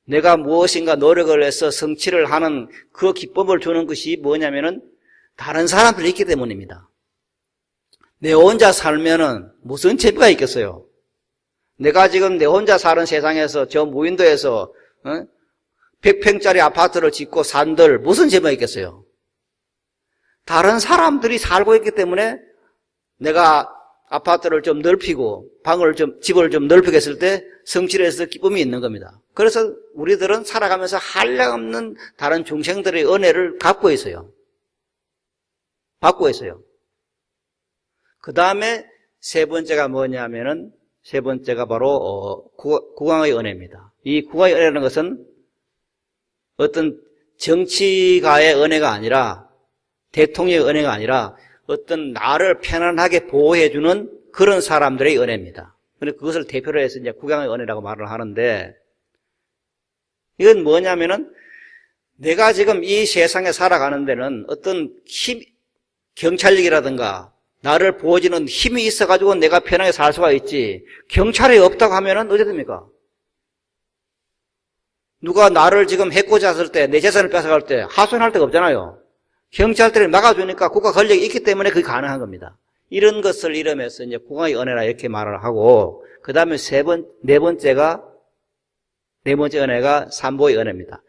Speaker 1: 내가 무엇인가 노력을 해서 성취를 하는 그 기쁨을 주는 것이 뭐냐면은 다른 사람들이 있기 때문입니다. 내 혼자 살면은 무슨 재미가 있겠어요? 내가 지금 내 혼자 사는 세상에서 저 무인도에서 100평짜리 아파트를 짓고 산들 무슨 재미가 있겠어요? 다른 사람들이 살고 있기 때문에 내가 아파트를 좀 넓히고 집을 좀 넓히게 했을 때 성취를 해서 기쁨이 있는 겁니다. 그래서 우리들은 살아가면서 한량없는 다른 중생들의 은혜를 갖고 있어요. 받고 있어요. 그 다음에 세 번째가 뭐냐면은 세 번째가 바로 국왕의 은혜입니다. 이 국왕의 은혜라는 것은 어떤 정치가의 은혜가 아니라 대통령의 은혜가 아니라 어떤 나를 편안하게 보호해주는 그런 사람들의 은혜입니다. 그래서 그것을 대표로 해서 이제 국왕의 은혜라고 말을 하는데 이건 뭐냐면은 내가 지금 이 세상에 살아가는 데는 어떤 경찰력이라든가 나를 보호해주는 힘이 있어가지고 내가 편하게 살 수가 있지. 경찰이 없다고 하면은 어떻게 됩니까? 누가 나를 지금 해코지 했을 때, 내 재산을 뺏어갈 때 하소연할 데가 없잖아요. 경찰들이 막아주니까 국가 권력이 있기 때문에 그게 가능한 겁니다. 이런 것을 이름해서 이제 국왕의 은혜라 이렇게 말을 하고, 그 다음에 네 번째 은혜가 삼보의 은혜입니다.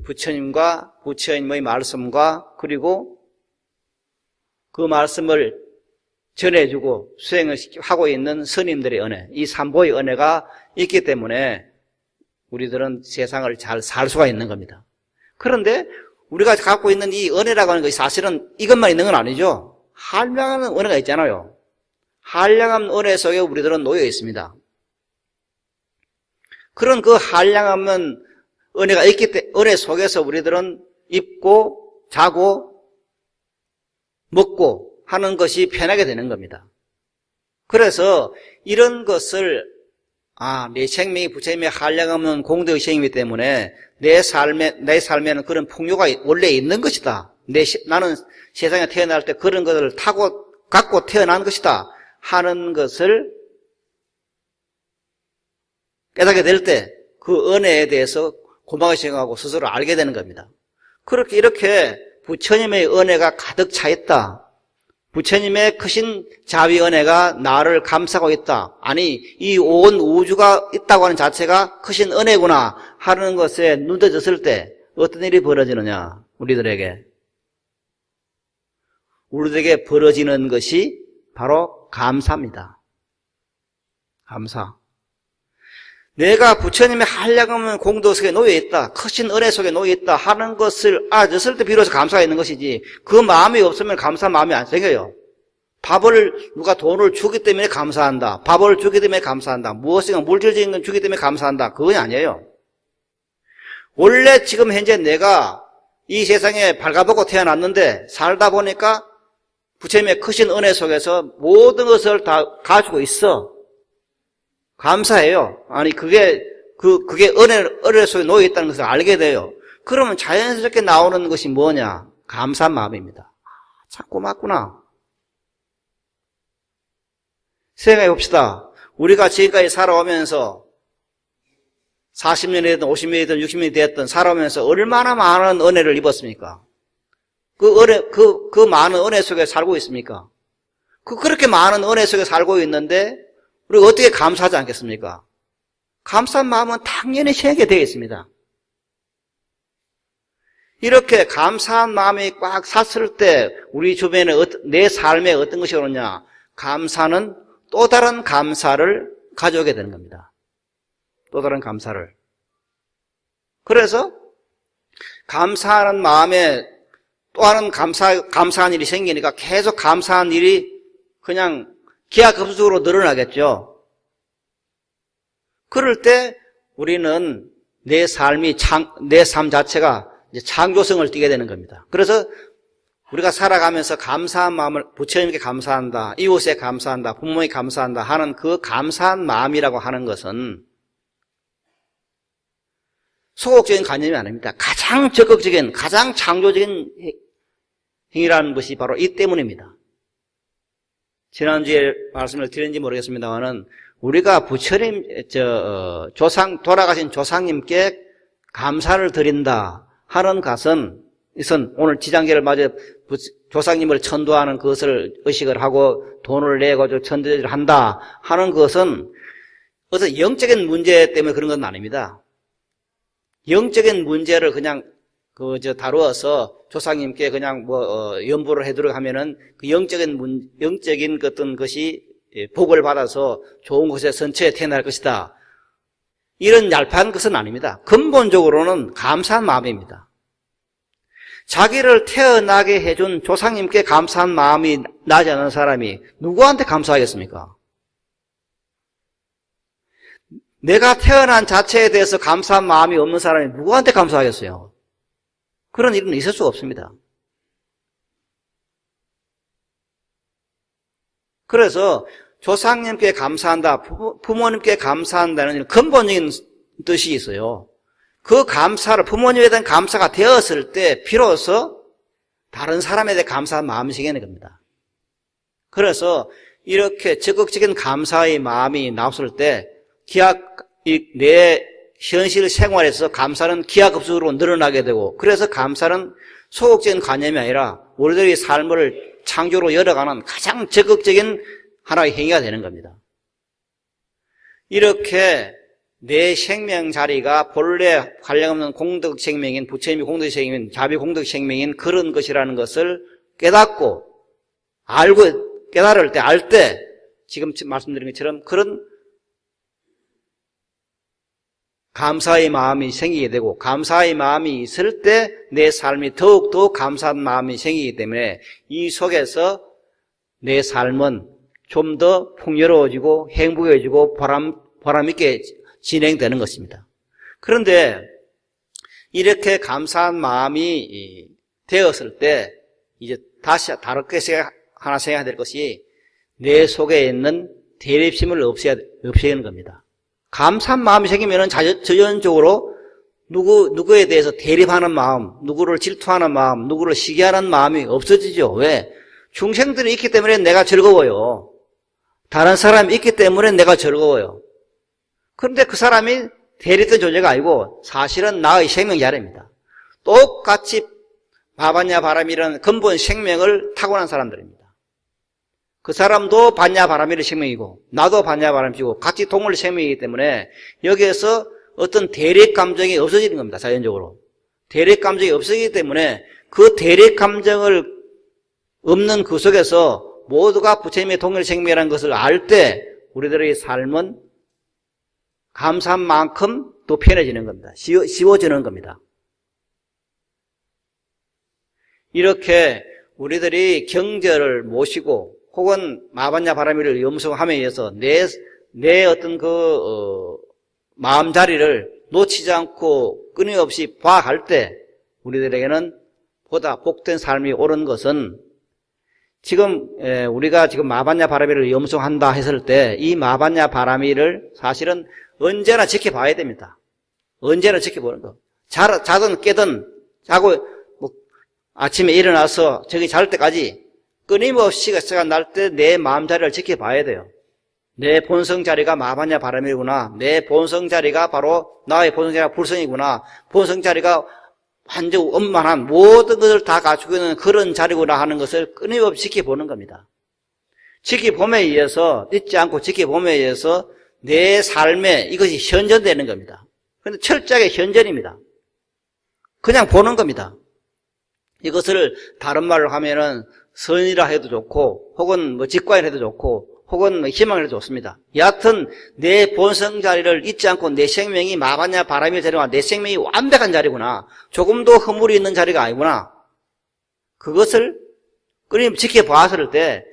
Speaker 1: 부처님과 부처님의 말씀과 그리고 그 말씀을 전해주고 수행을 하고 있는 스님들의 은혜, 이 삼보의 은혜가 있기 때문에 우리들은 세상을 잘 살 수가 있는 겁니다. 그런데 우리가 갖고 있는 이 은혜라고 하는 것이 사실은 이것만 있는 건 아니죠. 한량한 은혜가 있잖아요. 한량한 은혜 속에 우리들은 놓여 있습니다. 그런 그 한량한 은혜가 있기 때문에 은혜 속에서 우리들은 입고 자고 먹고 하는 것이 편하게 되는 겁니다. 그래서 이런 것을 내 생명이 부처님의 한량없는 공덕의 생이기 때문에 내 삶에는 그런 풍요가 원래 있는 것이다. 나는 세상에 태어날 때 그런 것을 갖고 태어난 것이다 하는 것을 깨닫게 될 때 그 은혜에 대해서 고마워 생각하고 스스로 알게 되는 겁니다. 그렇게 이렇게 부처님의 은혜가 가득 차 있다. 부처님의 크신 자비 은혜가 나를 감싸고 있다. 아니, 이 온 우주가 있다고 하는 자체가 크신 은혜구나 하는 것에 눈떠졌을 때 어떤 일이 벌어지느냐, 우리들에게 벌어지는 것이 바로 감사입니다. 감사. 내가 부처님의 한량없는 공덕 속에 놓여 있다, 크신 은혜 속에 놓여 있다 하는 것을 알았을 때 비로소 감사가 있는 것이지, 그 마음이 없으면 감사 마음이 안 생겨요. 누가 돈을 주기 때문에 감사한다, 밥을 주기 때문에 감사한다, 무엇인가 물질적인 건 주기 때문에 감사한다, 그건 아니에요. 원래 지금 현재 내가 이 세상에 발가벗고 태어났는데 살다 보니까 부처님의 크신 은혜 속에서 모든 것을 다 가지고 있어. 감사해요. 아니, 그게 은혜 속에 놓여 있다는 것을 알게 돼요. 그러면 자연스럽게 나오는 것이 뭐냐? 감사한 마음입니다. 참 고맙구나. 생각해 봅시다. 우리가 지금까지 살아오면서 40년이든 50년이든 60년이 되었든 살아오면서 얼마나 많은 은혜를 입었습니까? 그 많은 은혜 속에 살고 있습니까? 그렇게 많은 은혜 속에 살고 있는데 우리가 어떻게 감사하지 않겠습니까? 감사한 마음은 당연히 생기게 되어 있습니다. 이렇게 감사한 마음이 꽉 찼을 때 우리 주변에 내 삶에 어떤 것이 오느냐? 감사는 또 다른 감사를 가져오게 되는 겁니다. 또 다른 감사를. 그래서 감사하는 마음에 또 하는 감사한 일이 생기니까 계속 감사한 일이 그냥 기하급수적으로 늘어나겠죠. 그럴 때 우리는 내 삶 자체가 이제 창조성을 띠게 되는 겁니다. 그래서 우리가 살아가면서 감사한 마음을 부처님께 감사한다, 이웃에 감사한다, 부모에 감사한다 하는 그 감사한 마음이라고 하는 것은 소극적인 관념이 아닙니다. 가장 적극적인, 가장 창조적인 행위라는 것이 바로 이 때문입니다. 지난주에 말씀을 드렸는지 모르겠습니다만은 우리가 부처님, 돌아가신 조상님께 감사를 드린다 하는 것은 오늘 지장제를 맞아 조상님을 천도하는 것을 의식을 하고 돈을 내고 천도를 한다 하는 것은 어떤 영적인 문제 때문에 그런 건 아닙니다. 영적인 문제를 그냥 다루어서 조상님께 그냥 연보를 해두려고 하면은 그 영적인 어떤 것이 복을 받아서 좋은 곳에 선처에 태어날 것이다. 이런 얄팍한 것은 아닙니다. 근본적으로는 감사한 마음입니다. 자기를 태어나게 해준 조상님께 감사한 마음이 나지 않은 사람이 누구한테 감사하겠습니까? 내가 태어난 자체에 대해서 감사한 마음이 없는 사람이 누구한테 감사하겠어요? 그런 일은 있을 수가 없습니다. 그래서 조상님께 감사한다, 부모님께 감사한다는 근본적인 뜻이 있어요. 그 감사를, 부모님에 대한 감사가 되었을 때 비로소 다른 사람에 대해 감사한 마음이 생기는 겁니다. 그래서 이렇게 적극적인 감사의 마음이 나왔을 때 내 현실 생활에서 감사는 기하급수적으로 늘어나게 되고, 그래서 감사는 소극적인 관념이 아니라 우리들의 삶을 창조로 열어가는 가장 적극적인 하나의 행위가 되는 겁니다. 이렇게 내 생명 자리가 본래 한량없는 공덕 생명인, 부처님이 공덕 생명인, 자비 공덕 생명인 그런 것이라는 것을 깨닫고 알고 깨달을 때, 알 때 지금 말씀드린 것처럼 그런 감사의 마음이 생기게 되고 감사의 마음이 있을 때 내 삶이 더욱더 감사한 마음이 생기기 때문에 이 속에서 내 삶은 좀 더 풍요로워지고 행복해지고 보람 있게 진행되는 것입니다. 그런데 이렇게 감사한 마음이 되었을 때 이제 다시 다르게 하나 생각해야 될 것이 내 속에 있는 대립심을 없애는 겁니다. 감사한 마음이 생기면은 자연적으로 누구에 대해서 대립하는 마음, 누구를 질투하는 마음, 누구를 시기하는 마음이 없어지죠. 왜? 중생들이 있기 때문에 내가 즐거워요. 다른 사람이 있기 때문에 내가 즐거워요. 그런데 그 사람이 대립된 존재가 아니고 사실은 나의 생명자리입니다. 똑같이 마반야 바람이라는 근본 생명을 타고난 사람들입니다. 그 사람도 반야 바람이의 생명이고 나도 반야 바람이고 같이 동물 생명이기 때문에 여기에서 어떤 대립 감정이 없어지는 겁니다. 자연적으로. 대립 감정이 없어지기 때문에 그 대립 감정을 없는 그 속에서 모두가 부처님의 동일 생명이라는 것을 알 때 우리들의 삶은 감사한 만큼 또 편해지는 겁니다. 쉬워지는 겁니다. 이렇게 우리들이 경제를 모시고 혹은 마반야 바라미를 염송함에 의해서 내 어떤 마음자리를 놓치지 않고 끊임없이 봐갈 때 우리들에게는 보다 복된 삶이 오는 것은 지금 우리가 지금 마반야 바라미를 염송한다 했을 때 이 마반야 바라미를 사실은 언제나 지켜봐야 됩니다. 언제나 지켜보는 거. 자든 깨든 자고 아침에 일어나서 저기 잘 때까지 끊임없이 시간 날 때 내 마음자리를 지켜봐야 돼요. 내 본성자리가 마반야 바람이구나. 내 본성자리가 바로 나의 본성자리가 불성이구나. 본성자리가 완전 원만한 모든 것을 다 갖추고 있는 그런 자리구나 하는 것을 끊임없이 지켜보는 겁니다. 지켜봄에 의해서 잊지 않고 지켜봄에 의해서 내 삶에 이것이 현전되는 겁니다. 그런데 철저하게 현전입니다. 그냥 보는 겁니다. 이것을 다른 말로 하면은 선이라 해도 좋고 혹은 직관이라 해도 좋고 혹은 희망이라 해도 좋습니다. 여하튼 내 본성 자리를 잊지 않고 내 생명이 마반야 바람의 자리구나. 내 생명이 완벽한 자리구나. 조금도 허물이 있는 자리가 아니구나. 그것을 끊임없이 지켜봤을 때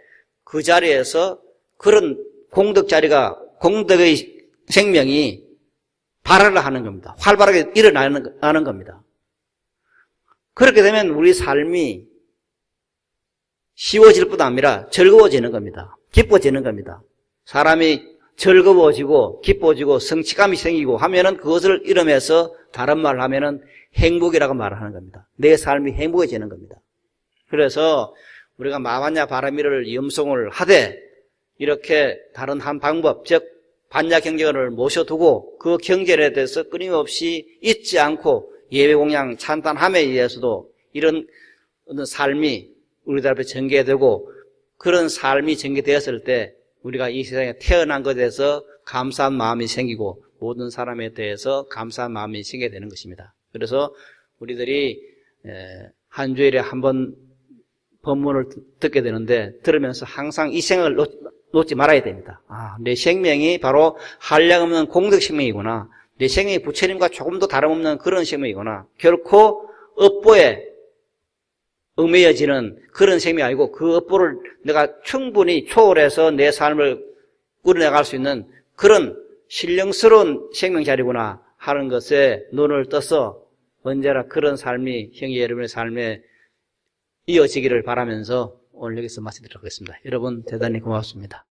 Speaker 1: 그 자리에서 그런 공덕의 생명이 발화를 하는 겁니다. 활발하게 일어나는 겁니다. 그렇게 되면 우리 삶이 쉬워질 뿐 아니라 즐거워지는 겁니다. 기뻐지는 겁니다. 사람이 즐거워지고 기뻐지고 성취감이 생기고 하면은 그것을 이름해서 다른 말을 하면은 행복이라고 말하는 겁니다. 내 삶이 행복해지는 겁니다. 그래서 우리가 마반야 바라미를 염송을 하되 이렇게 다른 한 방법, 즉 반야 경전을 모셔두고 그 경전에 대해서 끊임없이 잊지 않고 예배공양 찬탄함에 의해서도 이런 어떤 삶이 우리들 앞에 전개되고 그런 삶이 전개되었을 때 우리가 이 세상에 태어난 것에 대해서 감사한 마음이 생기고 모든 사람에 대해서 감사한 마음이 생기게 되는 것입니다. 그래서 우리들이 한 주일에 한 번 법문을 듣게 되는데 들으면서 항상 이 생각을 놓지 말아야 됩니다. 내 생명이 바로 한량없는 공덕 생명이구나. 내 생명이 부처님과 조금도 다름없는 그런 생명이구나. 결코 업보에 얽매여지는 그런 생명이 아니고 그 업보를 내가 충분히 초월해서 내 삶을 꾸려나갈 수 있는 그런 신령스러운 생명자리구나 하는 것에 눈을 떠서 언제나 그런 삶이 형제 여러분의 삶에 이어지기를 바라면서 오늘 여기서 마치도록 하겠습니다. 여러분 대단히 고맙습니다.